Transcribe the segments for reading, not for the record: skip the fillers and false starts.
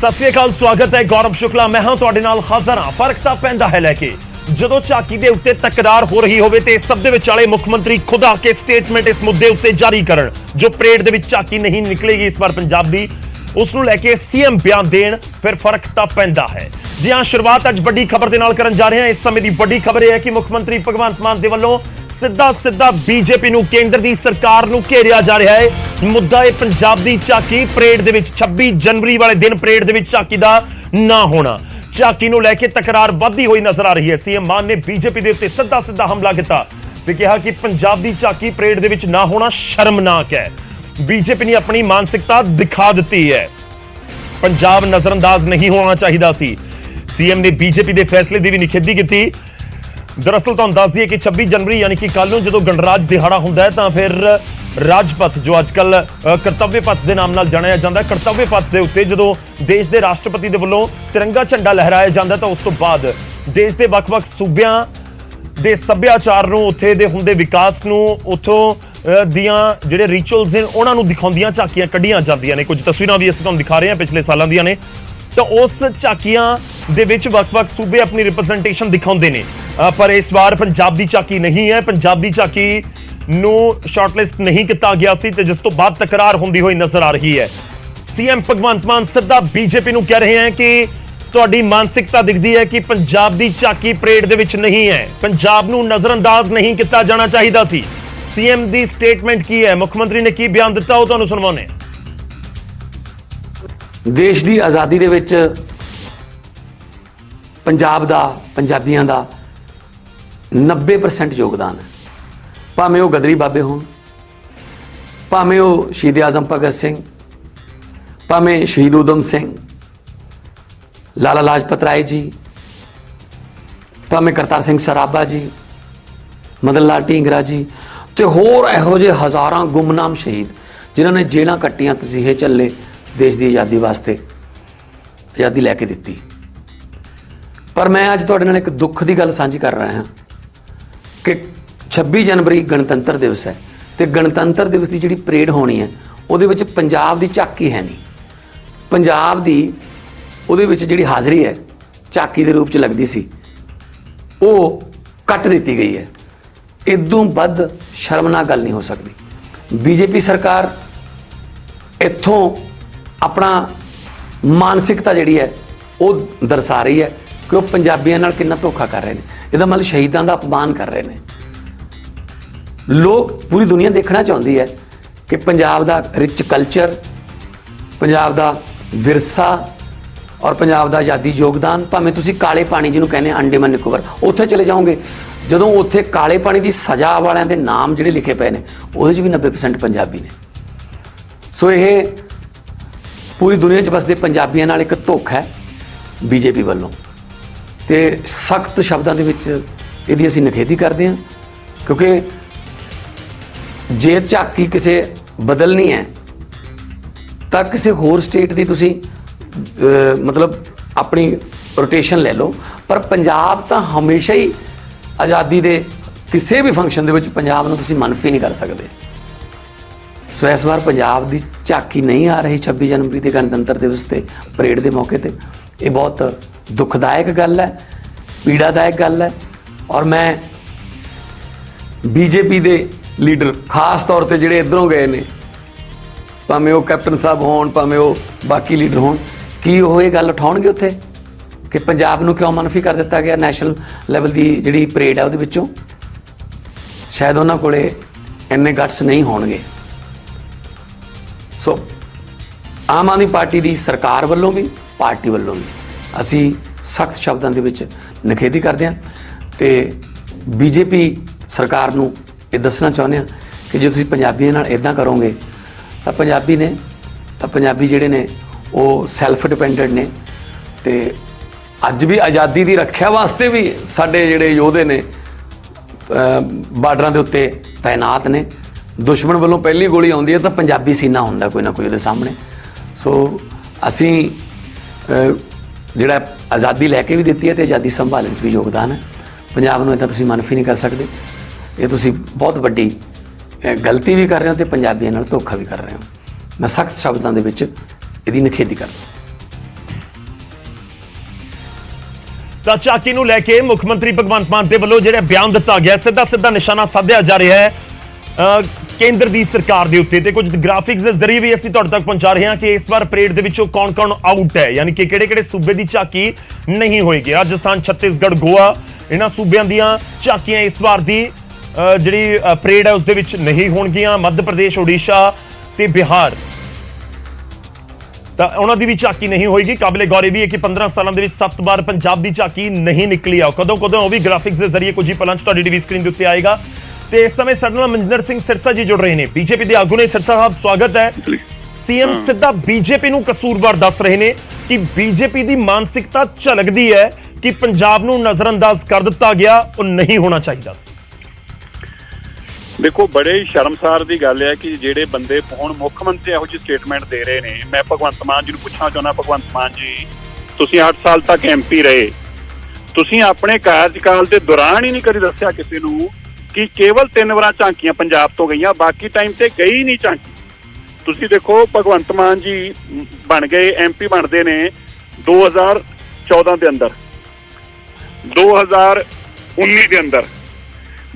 सत श्री अकाल, स्वागत है गौरव शुक्ला। मैं हाँ तुहाडे नाल हाज़र हाँ। फर्क तां पैंदा है लैके जदों झाकी दे उत्ते तकरार हो रही होवे ते सब दे विचाले मुख मंत्री खुद आके स्टेटमेंट इस मुद्दे उत्ते जारी करन जो परेड दे विच झाकी नहीं निकलेगी इस बार पंजाब दी, उसनूं लैके सीएम बयान देण, फिर फर्क तां पैंदा है। जी हाँ, शुरुआत अज वड्डी खबर दे नाल करन जा रहे हैं। इस समय दी वड्डी खबर यह है कि मुख मंत्री भगवंत मान दे वल्लों सीधा बीजेपी नूं, केंद्र दी सरकार नूं घेरिया जा रहा है। मुद्दा है पंजाब दी झाकी परेड दे विच 26 जनवरी वाले दिन परेड दे विच झाकी दा ना होना। झाकी नूं लैके तकरार वधदी होई नजर आ रही है। सीएम मान ने बीजेपी दे उत्ते सीधा हमला किया ते कहा कि पंजाब दी झाकी परेड दे विच ना होना शर्मनाक है। बीजेपी ने अपनी मानसिकता दिखा दी है। पंजाब नजरअंदाज नहीं होना चाहिए सी। सीएम ने बीजेपी के फैसले की भी निखेधी की। दरअसल तुहानूं दस दईए कि 26 जनवरी यानी कि कल नूं जदों गणराज दिहाड़ा हुंदा है तां फिर राजपथ जो अजकल कर्तव्य पथ के नाम नाल जाणिया जांदा है, कर्तव्य पथ के उत्ते जदों देश के राष्ट्रपति के वल्लों तिरंगा झंडा लहराया जांदा तो उस तो बाद देश के वख-वख सूबियां दे सभ्याचार नूं, उत्थे दे हुंदे विकास नूं, उत्थों दियां जिहड़े रिचुअल्स ने उन्हां नूं दिखाउंदियां झाकियां कढियां जांदियां ने। कुछ तस्वीरां भी असीं तुहानूं दिखा रहे हैं पिछले सालां दियां ने। तो उस झाकियां दे विच वख-वख सूबे अपनी रिप्रजेंटेशन दिखाउंदे ने, पर इस बार पंजाब दी झाकी नहीं है। पंजाब दी झाकी नूं शॉर्टलिस्ट नहीं किया गया सी ते जिस तो बाद तकरार होंदी हुई नजर आ रही है। सीएम भगवंत मान सीधा बीजेपी नूं कह रहे हैं कि तुहाडी मानसिकता दिखदी है कि पंजाब दी झाकी परेड दे विच नहीं है, पंजाब नूं नजरअंदाज नहीं किया जाना चाहिए सी। सीएम दी स्टेटमेंट की है, मुख्यमंत्री ने की बयान दिता वो तुहानूं सुणवाउने। देश की आज़ादी दे विच पंजाब दा, पंजाबियां दा 90% योगदान है। भावें वो गदरी बाबे होण, भावें वो शहीद आजम भगत सिंह, भावें शहीद उधम सिंह, लाला लाजपत राय जी, भावें करतार सिंह सराभा जी, मदन लाल ढींगरा जी तो होर इहो जिहे हज़ारां गुमनाम शहीद जिन्होंने जेलां कट्टियां, तसीहे झल्ले, देश की आज़ादी वास्ते आज़ादी लैके दिती। पर मैं अज तुहाडे नाल एक दुख की गल साझी कर रहा हाँ कि 26 जनवरी गणतंत्र दिवस है तो गणतंत्र दिवस की जिहड़ी परेड होनी है उहदे विच पंजाब की झाकी है नहीं। पंजाब की उहदे विच जिहड़ी हाज़री है झाकी के रूप च लगती सी वो कट दी गई है। इदों वध शर्मनाक गल नहीं हो सकती। बीजेपी सरकार इत्थों अपना मानसिकता जिहड़ी है वो दर्शा रही है कि वह पंजाबियों नाल कितना धोखा कर रहे हैं। इहदा मतलब शहीदों का अपमान कर रहे हैं। लोग पूरी दुनिया देखना चाहती है कि पंजाब का रिच कल्चर, पंजाब का विरसा और पंजाब का आज़ादी योगदान। भावें तुसीं काले पानी जिन्होंने कहने अंडमान निकोबार उत्थे चले जाओगे, जदों उत्थे काले पानी की सज़ा वालियां दे नाम जिहड़े लिखे पे ने उहदे च भी 90% पंजाबी ने। सो यह पूरी दुनिया च बसदे पंजाबियों नाल एक धोखा है बीजेपी वालों ते सख्त शब्दों के इहदी असीं निखेधी करते हैं। क्योंकि जे झाकी किसे बदलनी है तो किसी होर स्टेट की तुसीं मतलब अपनी रोटेशन ले लो, पर पंजाब तो हमेशा ही आज़ादी दे किसी भी फंक्शन दे विच पंजाब नूं तुसीं मनफी नहीं कर सकते। सो इस बार पंजाब की झाकी नहीं आ रही 26 जनवरी के गणतंत्र दिवस के परेड के मौके पर। यह बहुत दुखदायक गल है, पीड़ादायक गल है। और मैं बीजेपी के लीडर खास तौर पर जिहड़े इधरों गए ने, भावें वो कैप्टन साहब होण, भावें वो बाकी लीडर होण, की वो ये गल उठाउणगे उत्थे कि पंजाब नूं क्यों मनफी कर दिता गया नैशनल लैवल की जिहड़ी परेड है उहदे विचों। शायद उन्हां कोले इन्ने गट्स नहीं होणगे। सो आम आदमी पार्टी की सरकार वालों भी, पार्टी वालों भी असी सख्त शब्दों के विच निखेधी करते हैं तो बीजेपी सरकार नूं ये दसना चाहुंदे हैं कि जो तुसीं पंजाबियों नाल इदां करोगे तो पंजाबी जिहड़े ने वो सैल्फ डिपेंडेंट ने ते अज भी आज़ादी की रक्षा वास्ते भी साडे जिहड़े योधे ने बार्डरां दे उत्ते तैनात ने। दुश्मन वालों पहली गोली आउंदी है तो पंजाबी सीना हुंदा कोई ना कोई उहदे सामने। सो असी जिहड़ा आज़ादी लैके भी दित्ती है तो आज़ादी संभालने भी योगदान है। पंजाब नूं इदां तुसीं मनफी नहीं कर सकते। ये तुसीं बहुत वड्डी गलती भी कर रहे हो तो पंजाबियों नाल धोखा भी कर रहे हो। मैं सख्त शब्दों के विच इहदी निखेधी करदा। ਤਾਂ ਝਾਕੀ ਨੂੰ ਲੈ ਕੇ ਮੁੱਖ ਮੰਤਰੀ ਭਗਵੰਤ ਮਾਨ ਦੇ ਵੱਲੋਂ ਜਿਹੜਾ ਬਿਆਨ ਦਿੱਤਾ ਗਿਆ, ਸਿੱਧਾ ਨਿਸ਼ਾਨਾ ਸਾਧਿਆ ਜਾ ਰਿਹਾ ਹੈ ਕੇਂਦਰ ਦੀ ਸਰਕਾਰ ਦੇ ਉੱਤੇ। ਤੇ ਕੁਝ ਗ੍ਰਾਫਿਕਸ ਦੇ ਜ਼ਰੀਏ ਵੀ ਅਸੀਂ ਤੁਹਾਡੇ ਤੱਕ ਪਹੁੰਚਾ ਰਹੇ ਹਾਂ ਕਿ ਇਸ ਵਾਰ ਪਰੇਡ ਦੇ ਵਿੱਚੋਂ ਕੌਣ-ਕੌਣ ਆਊਟ ਹੈ, ਯਾਨੀ ਕਿ ਕਿਹੜੇ-ਕਿਹੜੇ ਸੂਬੇ ਦੀ ਝਾਕੀ ਨਹੀਂ ਹੋਏਗੀ। ਰਾਜਸਥਾਨ, ਛੱਤੀਸਗੜ੍ਹ, ਗੋਆ, ਇਹਨਾਂ ਸੂਬਿਆਂ ਦੀਆਂ ਝਾਕੀਆਂ ਇਸ ਵਾਰ ਦੀ ਜਿਹੜੀ ਪਰੇਡ ਹੈ ਉਸ ਦੇ ਵਿੱਚ ਨਹੀਂ ਹੋਣਗੀਆਂ। ਮੱਧ ਪ੍ਰਦੇਸ਼, ਓਡੀਸ਼ਾ ਤੇ ਬਿਹਾਰ ਤਾਂ ਉਹਨਾਂ ਦੀ ਵੀ ਝਾਕੀ ਨਹੀਂ ਹੋਏਗੀ। ਕਾਬਲੇ ਗੌਰ ਇਹ ਵੀ ਹੈ ਕਿ 15 ਸਾਲਾਂ ਦੇ ਵਿੱਚ 7 ਵਾਰ ਪੰਜਾਬ ਦੀ ਝਾਕੀ ਨਹੀਂ ਨਿਕਲੀ ਆ। ਕਦੋਂ ਉਹ ਵੀ ਗ੍ਰਾਫਿਕਸ ਦੇ ਜ਼ਰੀਏ ਕੁਝ ਹੀ ਪਲਾਂ 'ਚ ਤੁਹਾਡੀ ਟੀਵੀ ਸਕਰੀਨ ਦੇ ਉੱਤੇ ਆਏਗਾ। ਤੇ ਇਸ ਸਮੇਂ ਸਾਡੇ ਨਾਲ ਮਨਜਿੰਦਰ ਸਿੰਘ ਸਿਰਸਾ ਜੀ ਜੁੜ ਰਹੇ ਨੇ, ਬੀਜੇਪੀ ਦੇ ਆਗੂ ਨੇ। ਸਿਰਸਾ ਸਾਹਿਬ, ਸਵਾਗਤ ਹੈ। ਸੀਐਮ ਸਿੱਧਾ ਬੀਜੇਪੀ ਨੂੰ ਕਸੂਰਵਾਰ ਦੱਸ ਰਹੇ ਨੇ ਕਿ ਬੀਜੇਪੀ ਦੀ ਮਾਨਸਿਕਤਾ ਝਲਕਦੀ ਹੈ ਕਿ ਪੰਜਾਬ ਨੂੰ ਨਜ਼ਰਅੰਦਾਜ਼ ਕਰ ਦਿੱਤਾ ਗਿਆ, ਉਹ ਨਹੀਂ ਹੋਣਾ ਚਾਹੀਦਾ। ਦੇਖੋ, ਬੜੇ ਸ਼ਰਮਸਾਰ ਦੀ ਗੱਲ ਹੈ ਕਿ ਜਿਹੜੇ ਬੰਦੇ ਹੁਣ ਮੁੱਖ ਮੰਤਰੀ ਇਹੋ ਜਿਹੀ ਸਟੇਟਮੈਂਟ ਦੇ ਰਹੇ ਨੇ। ਮੈਂ ਭਗਵੰਤ ਮਾਨ ਜੀ ਨੂੰ ਪੁੱਛਣਾ ਚਾਹੁੰਦਾ, ਭਗਵੰਤ ਮਾਨ ਜੀ, ਤੁਸੀਂ 8 ਸਾਲ ਤੱਕ ਐਮਪੀ ਰਹੇ, ਤੁਸੀਂ ਆਪਣੇ ਕਾਰਜਕਾਲ ਦੇ ਦੌਰਾਨ ਹੀ ਨਹੀਂ ਕਦੀ ਦੱਸਿਆ ਕਿਸੇ ਨੂੰ ਕਿ ਕੇਵਲ 3 ਵਾਰਾਂ ਝਾਂਕੀਆਂ ਪੰਜਾਬ ਤੋਂ ਗਈਆਂ, ਬਾਕੀ ਟਾਈਮ ਤੇ ਗਈ ਨਹੀਂ ਝਾਂਕੀ। ਤੁਸੀਂ ਦੇਖੋ, ਭਗਵੰਤ ਮਾਨ ਜੀ ਬਣ ਗਏ, ਐਮਪੀ ਬਣਦੇ ਨੇ 2014 ਦੇ ਅੰਦਰ, 2019 ਦੇ ਅੰਦਰ,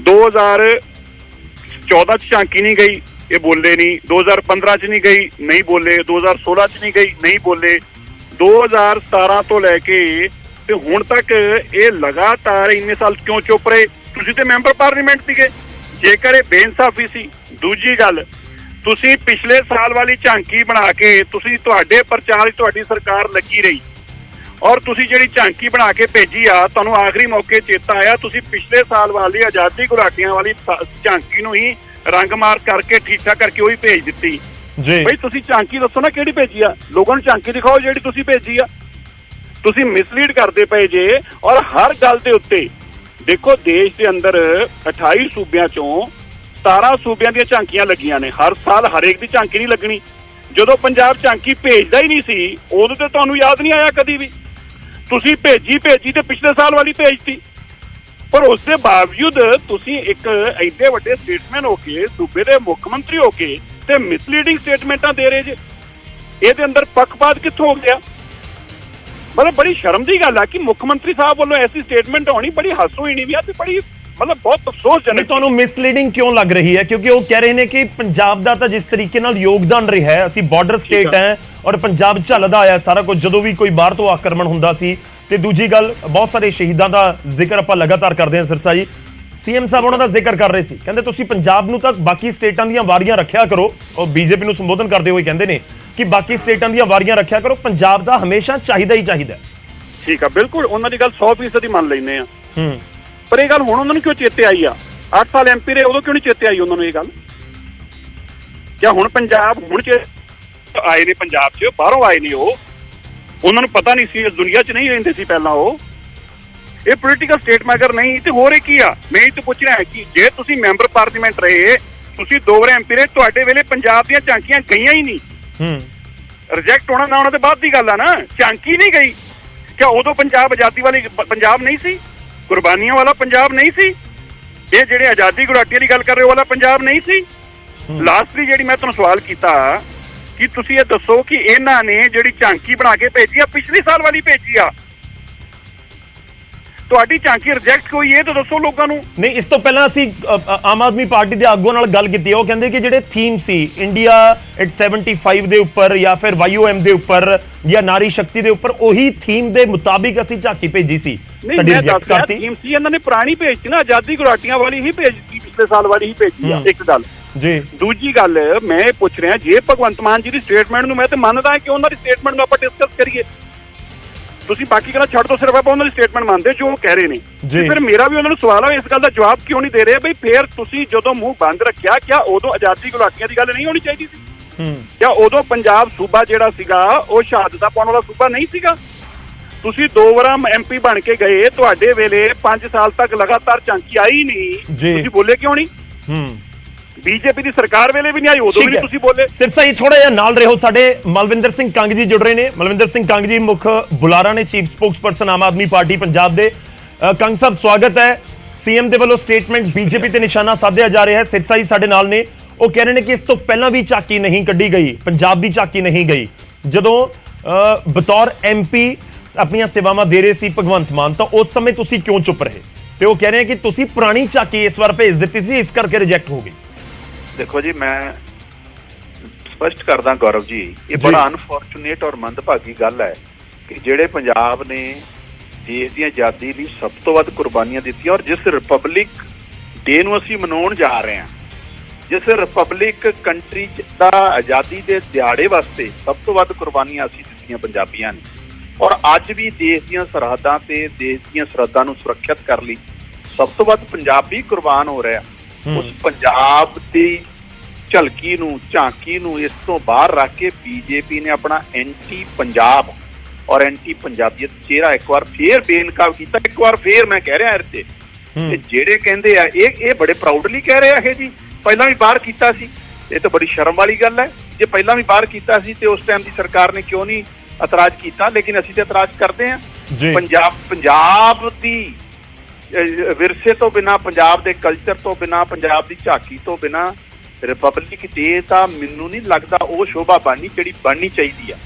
2014 ਚ ਝਾਂਕੀ ਨਹੀਂ ਗਈ, ਇਹ ਬੋਲੇ ਨਹੀਂ। 2015 ਚ ਨਹੀਂ ਗਈ, ਨਹੀਂ ਬੋਲੇ। 2016 ਚ ਨਹੀਂ ਗਈ, ਨਹੀਂ ਬੋਲੇ। 2017 ਤੋਂ ਲੈ ਕੇ ਤੇ ਹੁਣ ਤੱਕ ਇਹ ਲਗਾਤਾਰ ਇੰਨੇ ਸਾਲ ਕਿਉਂ ਚੁੱਪ ਰਹੇ? ਤੁਸੀਂ ਤੇ ਮੈਂਬਰ ਪਾਰਲੀਮੈਂਟ ਸੀਗੇ, ਜੇਕਰ ਇਹ ਬੇਇਨਸਾਫੀ ਸੀ। ਦੂਜੀ ਗੱਲ, ਤੁਸੀਂ ਪਿਛਲੇ ਸਾਲ ਵਾਲੀ ਝਾਂਕੀ ਬਣਾ ਕੇ ਤੁਹਾਡੇ ਪ੍ਰਚਾਰ ਤੁਹਾਡੀ ਸਰਕਾਰ ਲੱਗੀ ਰਹੀ, ਔਰ ਤੁਸੀਂ ਜਿਹੜੀ ਝਾਂਕੀ ਬਣਾ ਕੇ ਭੇਜੀ ਆ, ਤੁਹਾਨੂੰ ਆਖਰੀ ਮੌਕੇ ਚੇਤਾ ਆਇਆ, ਤੁਸੀਂ ਪਿਛਲੇ ਸਾਲ ਵਾਲੀ ਆਜ਼ਾਦੀ ਘੁਲਾਟੀਆਂ ਵਾਲੀ ਝਾਂਕੀ ਨੂੰ ਹੀ ਰੰਗਮਾਰ ਕਰਕੇ ਠੀਕ ਠਾਕ ਕਰਕੇ ਉਹੀ ਭੇਜ ਦਿੱਤੀ ਜੀ। ਬਈ ਤੁਸੀਂ ਝਾਂਕੀ ਦੱਸੋ ਨਾ ਕਿਹੜੀ ਭੇਜੀ ਆ, ਲੋਕਾਂ ਨੂੰ ਝਾਂਕੀ ਦਿਖਾਓ ਜਿਹੜੀ ਤੁਸੀਂ ਭੇਜੀ ਆ। ਤੁਸੀਂ ਮਿਸਲੀਡ ਕਰਦੇ ਪਏ ਜੇ। ਔਰ ਹਰ ਗੱਲ ਦੇ ਉੱਤੇ ਦੇਖੋ, ਦੇਸ਼ ਦੇ ਅੰਦਰ 28 ਸੂਬਿਆਂ ਚੋਂ 17 ਸੂਬਿਆਂ ਦੀਆਂ ਝਾਂਕੀਆਂ ਲੱਗੀਆਂ ਨੇ। ਹਰ ਸਾਲ ਹਰੇਕ ਦੀ ਝਾਂਕੀ ਨਹੀਂ ਲੱਗਣੀ। ਜਦੋਂ ਪੰਜਾਬ ਝਾਂਕੀ ਭੇਜਦਾ ਹੀ ਨਹੀਂ ਸੀ, ਉਦੋਂ ਤੇ ਤੁਹਾਨੂੰ ਯਾਦ ਨਹੀਂ ਆਇਆ ਕਦੀ ਵੀ। ਤੁਸੀਂ ਭੇਜੀ ਤੇ ਪਿਛਲੇ ਸਾਲ ਵਾਲੀ ਭੇਜਤੀ। ਪਰ ਉਸ ਦੇ ਬਾਵਜੂਦ ਤੁਸੀਂ ਇੱਕ ਐਡੇ ਵੱਡੇ ਸਟੇਟਮੈਂਟ ਹੋ ਕੇ, ਸੂਬੇ ਦੇ ਮੁੱਖ ਮੰਤਰੀ ਹੋ ਕੇ ਤੇ ਮਿਸਲੀਡਿੰਗ ਸਟੇਟਮੈਂਟਾਂ ਦੇ ਰਹੇ ਜੇ। ਇਹਦੇ ਅੰਦਰ ਪੱਖਪਾਤ ਕਿੱਥੋਂ ਹੋ ਗਿਆ? ਮਤਲਬ ਬੜੀ ਸ਼ਰਮ ਦੀ ਗੱਲ ਆ ਕਿ ਮੁੱਖ ਮੰਤਰੀ ਸਾਹਿਬ ਵੱਲੋਂ ਐਸੀ ਸਟੇਟਮੈਂਟ ਹੋਣੀ ਬੜੀ ਹਾਸੋਹੀਣੀ ਵੀ ਆ ਤੇ ਬੜੀ ਬਹੁਤ ਅਫਸੋਸਜਨਕ। ਤੁਹਾਨੂੰ ਮਿਸਲੀਡਿੰਗ ਕਿਉਂ ਲੱਗ ਰਹੀ ਹੈ? ਕਿਉਂਕਿ ਉਹ ਕਹਿ ਰਹੇ ਨੇ ਕਿ ਪੰਜਾਬ ਦਾ ਤਾਂ ਜਿਸ ਤਰੀਕੇ ਨਾਲ ਯੋਗਦਾਨ ਰਿਹਾ ਹੈ, ਅਸੀਂ ਬਾਰਡਰ ਸਟੇਟ ਹੈ ਔਰ ਪੰਜਾਬ ਝੱਲਦਾ ਆਇਆ ਸਾਰਾ ਕੁਝ, ਜਦੋਂ ਵੀ ਕੋਈ ਬਾਹਰ ਤੋਂ ਆਕਰਮਣ ਹੁੰਦਾ ਸੀ। ਤੇ ਦੂਜੀ ਗੱਲ, ਬਹੁਤ ਸਾਰੇ ਸ਼ਹੀਦਾਂ ਦਾ ਜ਼ਿਕਰ ਆਪਾਂ ਲਗਾਤਾਰ ਕਰਦੇ ਹਾਂ। ਸਿਰਸਾ ਜੀ, ਸੀਐਮ ਸਾਹਿਬ ਉਹਨਾਂ ਦਾ ਜ਼ਿਕਰ ਕਰ ਰਹੇ ਸੀ, ਕਹਿੰਦੇ ਤੁਸੀਂ ਪੰਜਾਬ ਨੂੰ ਤਾਂ ਬਾਕੀ ਸਟੇਟਾਂ ਦੀਆਂ ਵਾਰੀਆਂ ਰੱਖਿਆ ਕਰੋ। ਉਹ ਬੀਜੇਪੀ ਨੂੰ ਸੰਬੋਧਨ ਕਰਦੇ ਹੋਏ ਕਹਿੰਦੇ ਨੇ ਕਿ ਬਾਕੀ ਸਟੇਟਾਂ ਦੀਆਂ ਵਾਰੀਆਂ ਰੱਖਿਆ ਕਰੋ, ਪੰਜਾਬ ਦਾ ਹਮੇਸ਼ਾ ਚਾਹੀਦਾ ਹੀ ਚਾਹੀਦਾ। ਠੀਕ ਆ, ਬਿਲਕੁਲ ਉਹਨਾਂ ਦੀ ਗੱਲ 100% ਹੀ ਮੰਨ ਲੈਂਦੇ ਆ। ਪਰ ਇਹ ਗੱਲ ਹੁਣ ਉਹਨਾਂ ਨੂੰ ਕਿਉਂ ਚੇਤੇ ਆਈ ਆ? 8 ਸਾਲ ਐਮਪੀ ਰਹੇ, ਉਦੋਂ ਕਿਉਂ ਨਹੀਂ ਚੇਤੇ ਆਈ ਉਹਨਾਂ ਨੂੰ ਇਹ ਗੱਲ? ਕਿਆ ਹੁਣ ਪੰਜਾਬ ਆਏ ਨੇ, ਪੰਜਾਬ 'ਚ ਬਾਹਰੋਂ ਆਏ ਨੇ, ਉਹਨਾਂ ਨੂੰ ਪਤਾ ਨਹੀਂ ਸੀ, ਇਸ ਦੁਨੀਆ 'ਚ ਨਹੀਂ ਰਹਿੰਦੇ ਸੀ ਪਹਿਲਾਂ ਉਹ। ਇਹ ਪੋਲੀਟੀਕਲ ਸਟੇਟਮੈਂਟ ਅਗਰ ਨਹੀਂ ਤੇ ਹੋਰ ਇਹ ਕੀ ਆ? ਮੈਂ ਇਹ ਤਾਂ ਪੁੱਛ ਰਿਹਾ ਕਿ ਜੇ ਤੁਸੀਂ ਮੈਂਬਰ ਪਾਰਲੀਮੈਂਟ ਰਹੇ, ਤੁਸੀਂ 2 ਵਾਰ ਐਮਪੀ ਰਹੇ, ਤੁਹਾਡੇ ਵੇਲੇ ਪੰਜਾਬ ਦੀਆਂ ਝਾਂਕੀਆਂ ਗਈਆਂ ਹੀ ਨਹੀਂ। ਰਿਜੈਕਟ ਹੋਣਾ ਨਾ ਹੋਣਾ ਤੇ ਬਾਅਦ ਦੀ ਗੱਲ ਆ ਨਾ। ਝਾਂਕੀ ਨਹੀਂ ਗਈ, ਕਿਆ ਉਦੋਂ ਪੰਜਾਬ ਆਜ਼ਾਦੀ ਵਾਲੀ ਪੰਜਾਬ ਨਹੀਂ ਸੀ? ਕੁਰਬਾਨੀਆਂ ਵਾਲਾ ਪੰਜਾਬ ਨਹੀਂ ਸੀ? ਇਹ ਜਿਹੜੇ ਆਜ਼ਾਦੀ ਘੁਲਾਟੀਆਂ ਦੀ ਗੱਲ ਕਰ ਰਹੇ ਹੋ ਵਾਲਾ ਪੰਜਾਬ ਨਹੀਂ ਸੀ? ਲਾਸਟਲੀ ਜਿਹੜੀ ਮੈਂ ਤੁਹਾਨੂੰ ਸਵਾਲ ਕੀਤਾ ਕਿ ਤੁਸੀਂ ਇਹ ਦੱਸੋ ਕਿ ਇਹਨਾਂ ਨੇ ਜਿਹੜੀ ਝਾਂਕੀ ਬਣਾ ਕੇ ਭੇਜੀ ਆ, ਪਿਛਲੇ ਸਾਲ ਵਾਲੀ ਭੇਜੀ ਆ, ਤੁਹਾਡੀ ਝਾਂਕੀ ਰਿਜੈਕਟ ਹੋਈ, ਇਹ ਤਾਂ ਦੱਸੋ ਲੋਕਾਂ ਨੂੰ। ਨਹੀਂ, ਇਸ ਤੋਂ ਪਹਿਲਾਂ ਅਸੀਂ ਆਮ ਆਦਮੀ ਪਾਰਟੀ ਦੇ ਆਗੂਆਂ ਨਾਲ ਗੱਲ ਕੀਤੀ, ਉਹ ਕਹਿੰਦੇ ਕਿ ਜਿਹੜੇ ਥੀਮ ਸੀ ਇੰਡੀਆ ਐਟ 75 ਦੇ ਉੱਪਰ ਜਾਂ ਫਿਰ YOM ਦੇ ਉੱਪਰ ਜਾਂ ਨਾਰੀ ਸ਼ਕਤੀ ਦੇ ਉੱਪਰ, ਉਹੀ ਥੀਮ ਦੇ ਮੁਤਾਬਿਕ ਅਸੀਂ ਝਾਂਕੀ ਭੇਜੀ ਸੀ। ਨਹੀਂ, ਮੈਂ ਦੱਸ ਰਿਹਾ ਥੀਮ ਸੀ ਇਹਨਾਂ ਨੇ ਪੁਰਾਣੀ ਭੇਜਤੀ ਨਾ, ਆਜ਼ਾਦੀ ਘੁਲਾਟੀਆਂ ਵਾਲੀ ਹੀ ਭੇਜਤੀ, ਪਿਛਲੇ ਸਾਲ ਵਾਲੀ ਹੀ ਭੇਜੀ ਆ। ਇੱਕ ਗੱਲ ਜੀ। ਦੂਜੀ ਗੱਲ, ਮੈਂ ਇਹ ਪੁੱਛ ਰਿਹਾ, ਜੇ ਭਗਵੰਤ ਮਾਨ ਜੀ ਦੀ ਸਟੇਟਮੈਂਟ ਨੂੰ, ਮੈਂ ਤਾਂ ਮੰਨਦਾ ਕਿ ਉਹਨਾਂ ਦੀ ਸਟੇਟਮੈਂਟ ਨੂੰ ਆਪਾਂ ਡਿਸਕਸ ਕਰੀਏ, ਤੁਸੀਂ ਬਾਕੀ ਗੱਲਾਂ ਛੱਡ ਦੋ, ਸਿਰਫ ਆਪਾਂ ਉਹਨਾਂ ਦੀ ਸਟੇਟਮੈਂਟ ਮੰਨਦੇ ਜੋ ਉਹ ਕਹਿ ਰਹੇ ਨੇ। ਫਿਰ ਮੇਰਾ ਵੀ ਉਹਨਾਂ ਨੂੰ ਸਵਾਲ ਹੈ, ਇਸ ਗੱਲ ਦਾ ਜਵਾਬ ਕਿਉਂ ਨਹੀਂ ਦੇ ਰਹੇ? ਬਈ ਫੇਰ ਤੁਸੀਂ ਜਦੋਂ ਮੂੰਹ ਬੰਦ ਰੱਖਿਆ, ਕਿਆ ਉਦੋਂ ਆਜ਼ਾਦੀ ਘੁਲਾਟੀਆਂ ਦੀ ਗੱਲ ਨਹੀਂ ਹੋਣੀ ਚਾਹੀਦੀ ਸੀ? ਕਿਆ ਉਦੋਂ ਪੰਜਾਬ ਸੂਬਾ ਜਿਹੜਾ ਸੀਗਾ ਉਹ ਸ਼ਹਾਦਤਾਂ ਪਾਉਣ ਵਾਲਾ ਸੂਬਾ ਨਹੀਂ ਸੀਗਾ? ਤੁਸੀਂ 2 ਵਾਰ ਐਮਪੀ ਬਣ ਕੇ ਗਏ, ਤੁਹਾਡੇ ਵੇਲੇ 5 ਸਾਲ ਤੱਕ ਲਗਾਤਾਰ ਝਾਂਕੀ ਆਈ ਨਹੀਂ, ਤੁਸੀਂ ਬੋਲੇ ਕਿਉਂ ਨਹੀਂ? ਬੀਜੇਪੀ ਦੀ ਸਰਕਾਰ ਵੇਲੇ ਵੀ ਨਹੀਂ ਆਈ, ਉਦੋਂ ਵੀ ਨਹੀਂ ਤੁਸੀਂ ਬੋਲੇ। ਸਿਰਸਾ ਜੀ, ਥੋੜਾ ਜਿਹਾ ਨਾਲ ਰਹੋ। ਸਾਡੇ ਮਲਵਿੰਦਰ ਸਿੰਘ ਕੰਗ ਜੀ ਜੁੜ ਰਹੇ ਨੇ। ਮਲਵਿੰਦਰ ਸਿੰਘ ਕੰਗ ਜੀ ਮੁੱਖ ਬੁਲਾਰਾ ਨੇ, chief spokesperson Aam Aadmi party Punjab ਦੇ। ਕੰਗ ਸਾਹਿਬ, ਸਵਾਗਤ ਹੈ। ਸੀਐਮ ਦੇ ਵੱਲੋਂ ਸਟੇਟਮੈਂਟ ਬੀਜੇਪੀ ਤੇ ਨਿਸ਼ਾਨਾ ਸਾਧਿਆ ਜਾ ਰਿਹਾ ਹੈ। ਸਿਰਸਾ ਜੀ ਸਾਡੇ ਨਾਲ ਨੇ, ਉਹ ਕਹਿ ਰਹੇ ਨੇ ਕਿ ਇਸ ਤੋਂ ਪਹਿਲਾਂ ਵੀ ਝਾਕੀ ਨਹੀਂ ਕੱਢੀ ਗਈ, ਪੰਜਾਬ ਦੀ ਝਾਕੀ ਨਹੀਂ ਗਈ। ਜਦੋਂ ਬਤੌਰ ਐਮਪੀ ਆਪਣੀਆਂ ਸੇਵਾਵਾਂ ਦੇ ਰਹੇ ਸੀ ਭਗਵੰਤ ਮਾਨ, ਤਾਂ ਉਸ ਸਮੇਂ ਤੁਸੀਂ ਕਿਉਂ ਚੁੱਪ ਰਹੇ? ਤੇ ਉਹ ਕਹਿ ਰਹੇ ਕਿ ਤੁਸੀਂ ਪੁਰਾਣੀ ਝਾਕੀ ਇਸ ਵਾਰ ਭੇਜ ਦਿੱਤੀ ਸੀ, ਇਸ ਕਰਕੇ ਰਿਜੈਕਟ ਹੋ ਗਈ। ਦੇਖੋ ਜੀ, ਮੈਂ ਸਪਸ਼ਟ ਕਰਦਾ ਗੌਰਵ ਜੀ, ਇਹ ਬੜਾ ਅਨਫੋਰਚੂਨੇਟ ਔਰ ਮੰਦਭਾਗੀ ਗੱਲ ਹੈ ਕਿ ਜਿਹੜੇ ਪੰਜਾਬ ਨੇ ਦੇਸ਼ ਦੀ ਆਜ਼ਾਦੀ ਲਈ ਸਭ ਤੋਂ ਵੱਧ ਕੁਰਬਾਨੀਆਂ ਦਿੱਤੀਆਂ, ਔਰ ਜਿਸ ਰਿਪਬਲਿਕ ਡੇ ਨੂੰ ਅਸੀਂ ਮਨਾਉਣ ਜਾ ਰਹੇ ਹਾਂ, ਜਿਸ ਰਿਪਬਲਿਕ ਕੰਟਰੀ ਦਾ ਆਜ਼ਾਦੀ ਦੇ ਦਿਹਾੜੇ ਵਾਸਤੇ ਸਭ ਤੋਂ ਵੱਧ ਕੁਰਬਾਨੀਆਂ ਅਸੀਂ ਦਿੱਤੀਆਂ ਪੰਜਾਬੀਆਂ ਨੇ, ਔਰ ਅੱਜ ਵੀ ਦੇਸ਼ ਦੀਆਂ ਸਰਹੱਦਾਂ ਤੇ ਦੇਸ਼ ਦੀਆਂ ਸਰਹੱਦਾਂ ਨੂੰ ਸੁਰੱਖਿਅਤ ਕਰਨ ਲਈ ਸਭ ਤੋਂ ਵੱਧ ਪੰਜਾਬੀ ਕੁਰਬਾਨ ਹੋ ਰਿਹਾ। ਉਸ ਪੰਜਾਬ ਦੀ ਝਲਕੀ ਨੂੰ, ਝਾਂਕੀ ਨੂੰ ਇਸ ਤੋਂ ਬਾਹਰ ਰੱਖ ਕੇ ਬੀਜੇਪੀ ਨੇ ਆਪਣਾ ਐਂਟੀ ਪੰਜਾਬ ਔਰ ਐਂਟੀ ਪੰਜਾਬੀਅਤ ਚਿਹਰਾ ਇੱਕ ਵਾਰ ਫੇਰ ਬੇਨਕਾਬ ਕੀਤਾ। ਇੱਕ ਵਾਰ ਫੇਰ ਮੈਂ ਕਹਿ ਰਿਹਾ ਤੇ ਜਿਹੜੇ ਕਹਿੰਦੇ ਆ ਇਹ ਬੜੇ ਪ੍ਰਾਊਡਲੀ ਕਹਿ ਰਹੇ ਆ ਇਹ ਜੀ ਪਹਿਲਾਂ ਵੀ ਬਾਹਰ ਕੀਤਾ ਸੀ। ਇਹ ਤਾਂ ਬੜੀ ਸ਼ਰਮ ਵਾਲੀ ਗੱਲ ਹੈ। ਜੇ ਪਹਿਲਾਂ ਵੀ ਬਾਹਰ ਕੀਤਾ ਸੀ ਤੇ ਉਸ ਟਾਈਮ ਦੀ ਸਰਕਾਰ ਨੇ ਕਿਉਂ ਨਹੀਂ ਇਤਰਾਜ਼ ਕੀਤਾ? ਲੇਕਿਨ ਅਸੀਂ ਤਾਂ ਇਤਰਾਜ਼ ਕਰਦੇ ਹਾਂ। ਪੰਜਾਬ ਦੀ ਵਿਰਸੇ ਤੋਂ ਬਿਨਾਂ, ਪੰਜਾਬ ਦੇ ਕਲਚਰ ਤੋਂ ਬਿਨਾਂ, ਪੰਜਾਬ ਦੀ ਝਾਕੀ ਤੋਂ ਬਿਨਾਂ ਰਿਪਬਲਿਕ ਡੇ ਤਾਂ ਮੈਨੂੰ ਨਹੀਂ ਲੱਗਦਾ ਉਹ ਸ਼ੋਭਾ ਬਣਨੀ ਜਿਹੜੀ ਬਣਨੀ ਚਾਹੀਦੀ ਆ।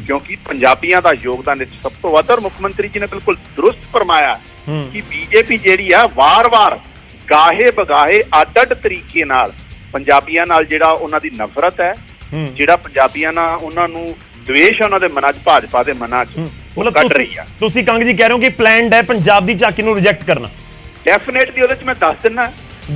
ਕਿਉਂਕਿ ਪੰਜਾਬੀਆਂ ਦਾ ਯੋਗਦਾਨ ਇਸ ਸਭ ਤੋਂ ਵੱਧ, ਔਰ ਮੁੱਖ ਮੰਤਰੀ ਜੀ ਨੇ ਬਿਲਕੁਲ ਦਰੁਸਤ ਫਰਮਾਇਆ ਕਿ ਬੀਜੇਪੀ ਜਿਹੜੀ ਆ ਵਾਰ-ਵਾਰ ਗਾਹੇ ਬਗਾਹੇ ਅੱਡ-ਅੱਡ ਤਰੀਕੇ ਨਾਲ ਪੰਜਾਬੀਆਂ ਨਾਲ ਜਿਹੜਾ ਉਹਨਾਂ ਦੀ ਨਫ਼ਰਤ ਹੈ, ਜਿਹੜਾ ਪੰਜਾਬੀਆਂ ਨਾਲ ਉਹਨਾਂ ਨੂੰ ਦਵੇਸ਼ ਉਹਨਾਂ ਦੇ ਮਨਾਂ 'ਚ, ਭਾਜਪਾ ਦੇ ਮਨਾਂ 'ਚ ਕੱਢ ਰਹੀ ਆ। ਤੁਸੀਂ ਕੰਗ ਜੀ ਕਹਿ ਰਹੇ ਹੋ ਕਿ ਪਲਾਨਡ ਹੈ ਪੰਜਾਬ ਦੀ ਝਾਕੀ ਨੂੰ ਰਿਜੈਕਟ ਕਰਨਾ? ਡੈਫੀਨੇਟਲੀ ਉਹਦੇ 'ਚ ਮੈਂ ਦੱਸ ਦਿੰਦਾ।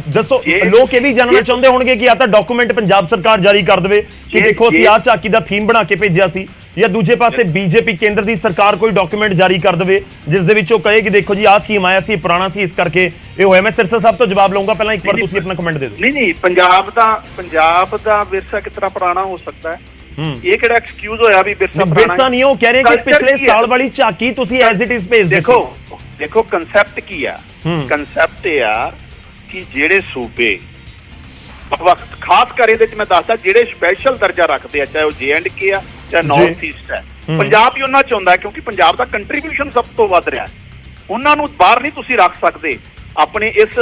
ਦੱਸੋ, ਲੋਕ ਇਹ ਵੀ ਜਾਣਨਾ ਚਾਹੁੰਦੇ ਹੋਣਗੇ ਕਿ ਆ ਤਾਂ ਡਾਕੂਮੈਂਟ ਪੰਜਾਬ ਸਰਕਾਰ ਜਾਰੀ ਕਰ ਦੇਵੇ ਕਿ ਦੇਖੋ ਅਸੀਂ ਆਹ ਝਾਕੀ ਦਾ ਥੀਮ ਬਣਾ ਕੇ ਭੇਜਿਆ ਸੀ, ਜਾਂ ਦੂਜੇ ਪਾਸੇ ਬੀਜੇਪੀ ਕੇਂਦਰ ਦੀ ਸਰਕਾਰ ਕੋਈ ਡਾਕੂਮੈਂਟ ਜਾਰੀ ਕਰ ਦੇਵੇ ਜਿਸ ਦੇ ਵਿੱਚ ਉਹ ਕਹੇ ਕਿ ਦੇਖੋ ਜੀ ਆਹ ਥੀਮ ਆਇਆ ਸੀ, ਪੁਰਾਣਾ ਸੀ, ਇਸ ਕਰਕੇ ਇਹ ਹੋਇਆ। ਮੈਂ ਸਿਰਸਾ ਸਾਹਿਬ ਤੋਂ ਜਵਾਬ ਲਊਂਗਾ, ਪਹਿਲਾਂ ਇੱਕ ਵਾਰ ਤੁਸੀਂ ਆਪਣਾ ਕਮੈਂਟ ਦੇ ਦਿਓ। ਨਹੀਂ, ਪੰਜਾਬ ਦਾ ਵਿਰਸਾ ਕਿਸ ਤਰ੍ਹਾਂ ਪੁਰਾਣਾ ਹੋ ਸਕਦਾ ਹੈ? ਇਹ ਕਿਹੜਾ ਐਕਸਕਿਊਜ਼ ਹੋਇਆ ਵੀ ਵਿਰਸਾ ਨਹੀਂ? ਉਹ ਕਹਿ ਰਹੇ ਕਿ ਪਿਛਲੇ ਸਾਲ ਵਾਲੀ ਝਾਕੀ ਤੁਸੀਂ ਐਜ਼ ਇਟ ਇਜ਼ ਭੇਜ ਦਿਓ। ਦੇਖੋ ਕੰਸੈਪਟ ਕੀ ਆ? ਕੰਸੈਪਟ ਇਹ ਆ ਕਿ ਜਿਹੜੇ ਸੂਬੇ ਵਕਤ ਖਾਸ ਕਰ ਇਹਦੇ ਚ ਮੈਂ ਦੱਸਦਾ ਜਿਹੜੇ ਸਪੈਸ਼ਲ ਦਰਜਾ ਰੱਖਦੇ ਆ, ਚਾਹੇ ਉਹ J&K ਆ, ਚਾਹੇ ਨਾਰਥ ਈਸਟ ਹੈ, ਪੰਜਾਬ ਹੀ ਉਹਨਾਂ ਚ ਹੁੰਦਾ ਕਿਉਂਕਿ ਪੰਜਾਬ ਦਾ ਕੰਟਰੀਬਿਊਸ਼ਨ ਸਭ ਤੋਂ ਵੱਧ ਰਿਹਾ। ਉਹਨਾਂ ਨੂੰ ਬਾਹਰ ਨਹੀਂ ਤੁਸੀਂ ਰੱਖ ਸਕਦੇ ਆਪਣੇ ਇਸ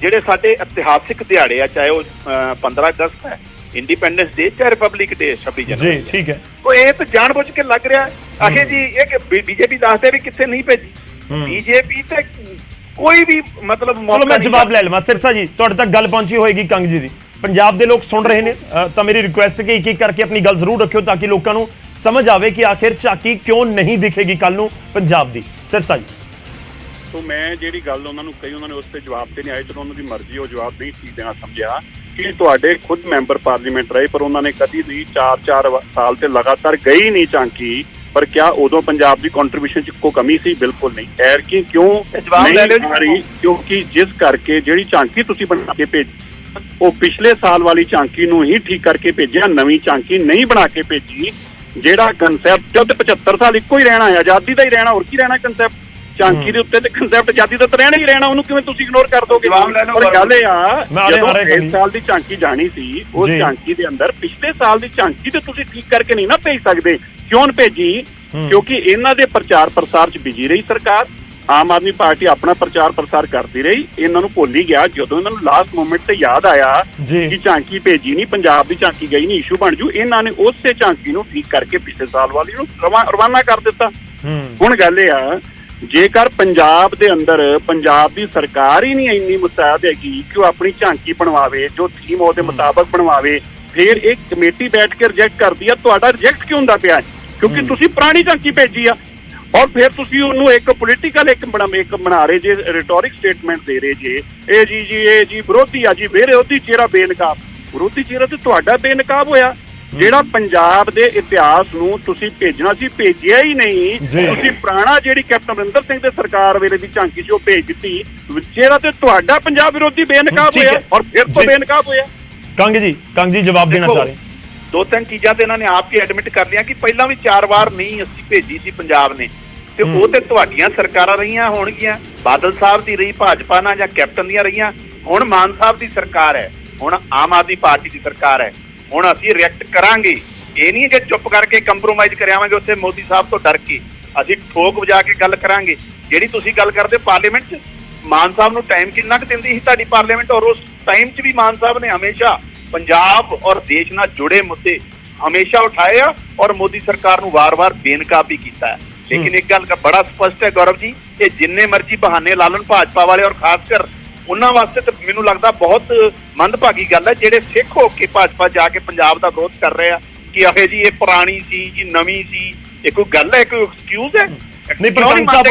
ਜਿਹੜੇ ਸਾਡੇ ਇਤਿਹਾਸਿਕ ਦਿਹਾੜੇ ਆ, ਚਾਹੇ ਉਹ 15 ਅਗਸਤ ਹੈ, ਇੰਡੀਪੈਂਡੈਂਸ ਡੇ, ਚਾਹੇ ਰਿਪਬਲਿਕ ਡੇ 26 ਜਨਵਰੀ। ਜੀ ਠੀਕ ਹੈ। ਉਹ ਇਹ ਤਾਂ ਜਾਣਬੁੱਝ ਕੇ ਲੱਗ ਰਿਹਾ ਆਖੇ ਜੀ ਇਹ ਬੀਜੇਪੀ ਦੱਸਦੇ ਵੀ ਕਿੱਥੇ ਨਹੀਂ ਭੇਜੀ। ਬੀਜੇਪੀ ਤੇ ਕੋਈ ਵੀ ਮਤਲਬ ਮੈਂ ਜਵਾਬ ਲੈ ਲਵਾਂ। ਸਿਰਸਾ ਜੀ, ਤੁਹਾਡੇ ਤੱਕ ਗੱਲ ਪਹੁੰਚੀ ਹੋਏਗੀ ਕੰਗ ਜੀ ਦੀ, ਪੰਜਾਬ ਦੇ ਲੋਕ ਸੁਣ ਰਹੇ ਨੇ, ਤਾਂ ਮੇਰੀ ਰਿਕੁਐਸਟ ਕਿ ਇੱਕ ਇੱਕ ਕਰਕੇ ਆਪਣੀ ਗੱਲ ਜ਼ਰੂਰ ਰੱਖਿਓ ਤਾਂ ਕਿ ਲੋਕਾਂ ਨੂੰ ਸਮਝ ਆਵੇ ਕਿ ਆਖਿਰ ਝਾਕੀ ਕਿਉਂ ਨਹੀਂ ਦਿਖੇਗੀ ਕੱਲ ਨੂੰ ਪੰਜਾਬ ਦੀ। ਸਿਰਸਾ ਜੀ। तो मैं ਜਿਹੜੀ ਗੱਲ ਉਹਨਾਂ ਨੂੰ ਕਹੀ, ਉਹਨਾਂ ਨੇ ਉਸ ਤੇ ਜਵਾਬ ਤੇ ਨਹੀਂ ਆਏ। ਚਲੋ ਉਹਨਾਂ ਦੀ ਮਰਜ਼ੀ, ਉਹ ਜਵਾਬ ਨਹੀਂ ਸੀ ਦੇਣਾ ਸਮਝਿਆ ਕਿ ਤੁਹਾਡੇ ਖੁਦ ਮੈਂਬਰ ਪਾਰਲੀਮੈਂਟ ਰਹੇ, ਪਰ ਉਹਨਾਂ ਨੇ ਕਦੀ ਵੀ 4 ਸਾਲ ਤੇ ਲਗਾਤਾਰ ਗਈ ਨਹੀਂ ਝਾਂਕੀ। ਪਰ ਕਿਆ ਉਦੋਂ ਪੰਜਾਬ ਦੀ ਕੰਟਰੀਬਿਊਸ਼ਨ 'ਚ ਕੋਈ ਕਮੀ ਸੀ? ਬਿਲਕੁਲ ਨਹੀਂ। ਐਰ ਕਿ ਕਿਉਂ ਨਹੀਂ ਆ ਰਹੀ? ਕਿਉਂਕਿ ਜਿਸ ਕਰਕੇ ਜਿਹੜੀ ਝਾਂਕੀ ਤੁਸੀਂ ਬਣਾ ਕੇ ਭੇਜੀ ਉਹ ਪਿਛਲੇ ਸਾਲ ਵਾਲੀ ਝਾਂਕੀ ਨੂੰ ਹੀ ਠੀਕ ਕਰਕੇ ਭੇਜਿਆ, ਨਵੀਂ ਝਾਂਕੀ ਨਹੀਂ ਬਣਾ ਕੇ ਭੇਜੀ। ਜਿਹੜਾ ਕੰਸੈਪਟ ਜਦ 75 ਸਾਲ ਇੱਕੋ ਹੀ ਰਹਿਣਾ, ਆਜ਼ਾਦੀ ਦਾ ਹੀ ਰਹਿਣਾ, ਹੋਰ ਕੀ ਰਹਿਣਾ ਕੰਸੈਪਟ ਝਾਂਕੀ ਦੇ ਉੱਤੇ? ਤੇ ਕੰਸੈਪਟ ਆਜ਼ਾਦੀ ਦਾ ਤਾਂ ਰਹਿਣਾ ਹੀ ਰਹਿਣਾ, ਉਹਨੂੰ ਕਿਵੇਂ ਤੁਸੀਂ ਇਗਨੋਰ ਕਰ ਦੋਗੇ? ਪਰ ਗੱਲ ਇਹ ਆ, ਜਦੋਂ ਇਸ ਸਾਲ ਦੀ ਝਾਂਕੀ ਜਾਣੀ ਸੀ, ਉਸ ਝਾਂਕੀ ਦੇ ਅੰਦਰ ਪਿਛਲੇ ਸਾਲ ਦੀ ਝਾਂਕੀ ਤੇ ਤੁਸੀਂ ਠੀਕ ਕਰਕੇ ਨਹੀਂ ਨਾ ਭੇਜ ਸਕਦੇ। ਕਿਉਂ ਭੇਜੀ? ਕਿਉਂਕਿ ਇਹਨਾਂ ਦੇ ਪ੍ਰਚਾਰ ਪ੍ਰਸਾਰ 'ਚ ਬਿਜੀ ਰਹੀ ਸਰਕਾਰ। ਆਮ ਆਦਮੀ ਪਾਰਟੀ ਆਪਣਾ ਪ੍ਰਚਾਰ ਪ੍ਰਸਾਰ ਕਰਦੀ ਰਹੀ, ਇਹਨਾਂ ਨੂੰ ਭੁੱਲ ਹੀ ਗਿਆ। ਜਦੋਂ ਇਹਨਾਂ ਨੂੰ ਲਾਸਟ ਮੂਮੈਂਟ ਤੇ ਯਾਦ ਆਇਆ ਕਿ ਝਾਂਕੀ ਭੇਜੀ ਨਹੀਂ, ਪੰਜਾਬ ਦੀ ਝਾਂਕੀ ਗਈ ਨਹੀਂ, ਇਸ਼ੂ ਬਣ ਜੂ, ਇਹਨਾਂ ਨੇ ਉਸੇ ਝਾਂਕੀ ਨੂੰ ਠੀਕ ਕਰਕੇ ਪਿਛਲੇ ਸਾਲ ਵਾਲੀ ਨੂੰ ਰਵਾਨਾ ਕਰ ਦਿੱਤਾ। ਹੁਣ ਗੱਲ ਇਹ ਆ, ਜੇਕਰ ਪੰਜਾਬ ਦੇ ਅੰਦਰ ਪੰਜਾਬ ਦੀ ਸਰਕਾਰ ਹੀ ਨਹੀਂ ਇੰਨੀ ਮੁਸਤੈਦ ਹੈਗੀ ਕਿ ਉਹ ਆਪਣੀ ਝਾਂਕੀ ਬਣਵਾਵੇ, ਜੋ ਥੀਮ ਉਹਦੇ ਮੁਤਾਬਕ ਬਣਵਾਵੇ, ਫਿਰ ਇੱਕ ਕਮੇਟੀ ਬੈਠ ਕੇ ਰਿਜੈਕਟ ਕਰਦੀ ਆ। ਤੁਹਾਡਾ ਰਿਜੈਕਟ ਕਿਉਂ ਹੁੰਦਾ ਪਿਆ? ਕਿਉਂਕਿ ਤੁਸੀਂ ਪੁਰਾਣੀ ਝਾਂਕੀ ਭੇਜੀ ਆ, ਔਰ ਫਿਰ ਤੁਸੀਂ ਉਹਨੂੰ ਇੱਕ ਪੋਲੀਟੀਕਲ ਇੱਕ ਬਣਾ ਰਹੇ ਜੇ, ਰਿਟੋਰਿਕ ਸਟੇਟਮੈਂਟ ਦੇ ਰਹੇ ਜੇ, ਇਹ ਜੀ ਵਿਰੋਧੀ ਆ ਜੀ, ਵਿਰੋਧੀ ਚਿਹਰਾ ਬੇਨਕਾਬ। ਵਿਰੋਧੀ ਚਿਹਰਾ ਤੇ ਤੁਹਾਡਾ ਬੇਨਕਾਬ ਹੋਇਆ। ਜਿਹੜਾ ਪੰਜਾਬ ਦੇ ਇਤਿਹਾਸ ਨੂੰ ਤੁਸੀਂ ਭੇਜਣਾ ਸੀ, ਭੇਜਿਆ ਹੀ ਨਹੀਂ। ਤੁਸੀਂ ਪੁਰਾਣਾ ਜਿਹੜੀ ਕੈਪਟਨ ਅਮਰਿੰਦਰ ਸਿੰਘ ਦੇ ਸਰਕਾਰ ਵੇਲੇ ਦੀ ਝਾਂਕੀ ਸੀ ਉਹ ਭੇਜ ਦਿੱਤੀ, ਜਿਹੜਾ ਤੇ ਤੁਹਾਡਾ ਪੰਜਾਬ ਵਿਰੋਧੀ ਬੇਨਕਾਬ ਹੋਇਆ, ਔਰ ਫਿਰ ਤੋਂ ਬੇਨਕਾਬ ਹੋਇਆ। ਕੰਗ ਜੀ ਜਵਾਬ ਦੇਣਾ ਚਾਹ ਰਹੇ। 2-3 ਚੀਜ਼ਾਂ ਤੇ ਇਹਨਾਂ ਨੇ ਆਪ ਹੀ ਐਡਮਿਟ ਕਰ ਲਿਆ ਕਿ ਪਹਿਲਾਂ ਵੀ 4 ਵਾਰ ਨਹੀਂ ਅਸੀਂ ਭੇਜੀ ਸੀ ਪੰਜਾਬ ਨੇ, ਤੇ ਉਹ ਤੇ ਤੁਹਾਡੀਆਂ ਸਰਕਾਰਾਂ ਰਹੀਆਂ ਹੋਣਗੀਆਂ, ਬਾਦਲ ਸਾਹਿਬ ਦੀ ਰਹੀ, ਭਾਜਪਾ ਨਾਲ ਜਾਂ ਕੈਪਟਨ ਦੀਆਂ ਰਹੀਆਂ। ਹੁਣ ਮਾਨ ਸਾਹਿਬ ਦੀ ਸਰਕਾਰ ਹੈ, ਹੁਣ ਆਮ ਆਦਮੀ ਪਾਰਟੀ ਦੀ ਸਰਕਾਰ ਹੈ। ਹੁਣ ਅਸੀਂ ਰਿਐਕਟ ਕਰਾਂਗੇ। ਇਹ ਨਹੀਂ ਜੇ ਚੁੱਪ ਕਰਕੇ ਕੰਪਰੋਮਾਈਜ਼ ਕਰਿਆਵਾਂਗੇ ਉੱਥੇ ਮੋਦੀ ਸਾਹਿਬ ਤੋਂ ਡਰ ਕੇ। ਅਸੀਂ ਠੋਕ ਵਜਾ ਕੇ ਗੱਲ ਕਰਾਂਗੇ। ਜਿਹੜੀ ਤੁਸੀਂ ਗੱਲ ਕਰਦੇ ਪਾਰਲੀਮੈਂਟ 'ਚ, ਮਾਨ ਸਾਹਿਬ ਨੂੰ ਟਾਈਮ ਕਿੰਨਾ ਕੁ ਦਿੰਦੀ ਸੀ ਤੁਹਾਡੀ ਪਾਰਲੀਮੈਂਟ, ਔਰ ਉਸ ਟਾਈਮ 'ਚ ਵੀ ਮਾਨ ਸਾਹਿਬ ਨੇ ਹਮੇਸ਼ਾ ਪੰਜਾਬ ਔਰ ਦੇਸ਼ ਨਾਲ ਜੁੜੇ ਮੁੱਦੇ ਹਮੇਸ਼ਾ ਉਠਾਏ ਆ, ਔਰ ਮੋਦੀ ਸਰਕਾਰ ਨੂੰ ਵਾਰ-ਵਾਰ ਬੇਨਕਾਬ ਵੀ ਕੀਤਾ ਹੈ। ਲੇਕਿਨ ਇੱਕ ਗੱਲ ਬੜਾ ਸਪਸ਼ਟ ਹੈ ਗੌਰਵ ਜੀ, ਇਹ ਜਿੰਨੇ ਮਰਜ਼ੀ ਬਹਾਨੇ ਲਾਲਨ ਭਾਜਪਾ ਵਾਲੇ ਔਰ ਖਾਸ ਕਰ ਉਹਨਾਂ ਵਾਸਤੇ ਤਾਂ ਮੈਨੂੰ ਲੱਗਦਾ ਬਹੁਤ ਮੰਦਭਾਗੀ ਗੱਲ ਹੈ ਜਿਹੜੇ ਸਿੱਖ ਹੋ ਕੇ ਭਾਜਪਾ ਜਾ ਕੇ ਪੰਜਾਬ ਦਾ ਵਿਰੋਧ ਕਰ ਰਹੇ ਆ ਕਿ ਇਹ ਜੀ ਇਹ ਪੁਰਾਣੀ ਸੀ ਜੀ ਨਵੀਂ ਸੀ। ਇਹ ਕੋਈ ਗੱਲ ਹੈ, ਕੋਈ ਐਕਸਕਿਊਜ਼ ਹੈ? ਨਹੀਂ ਪਰ ਕੰਗ ਸਾਹਿਬ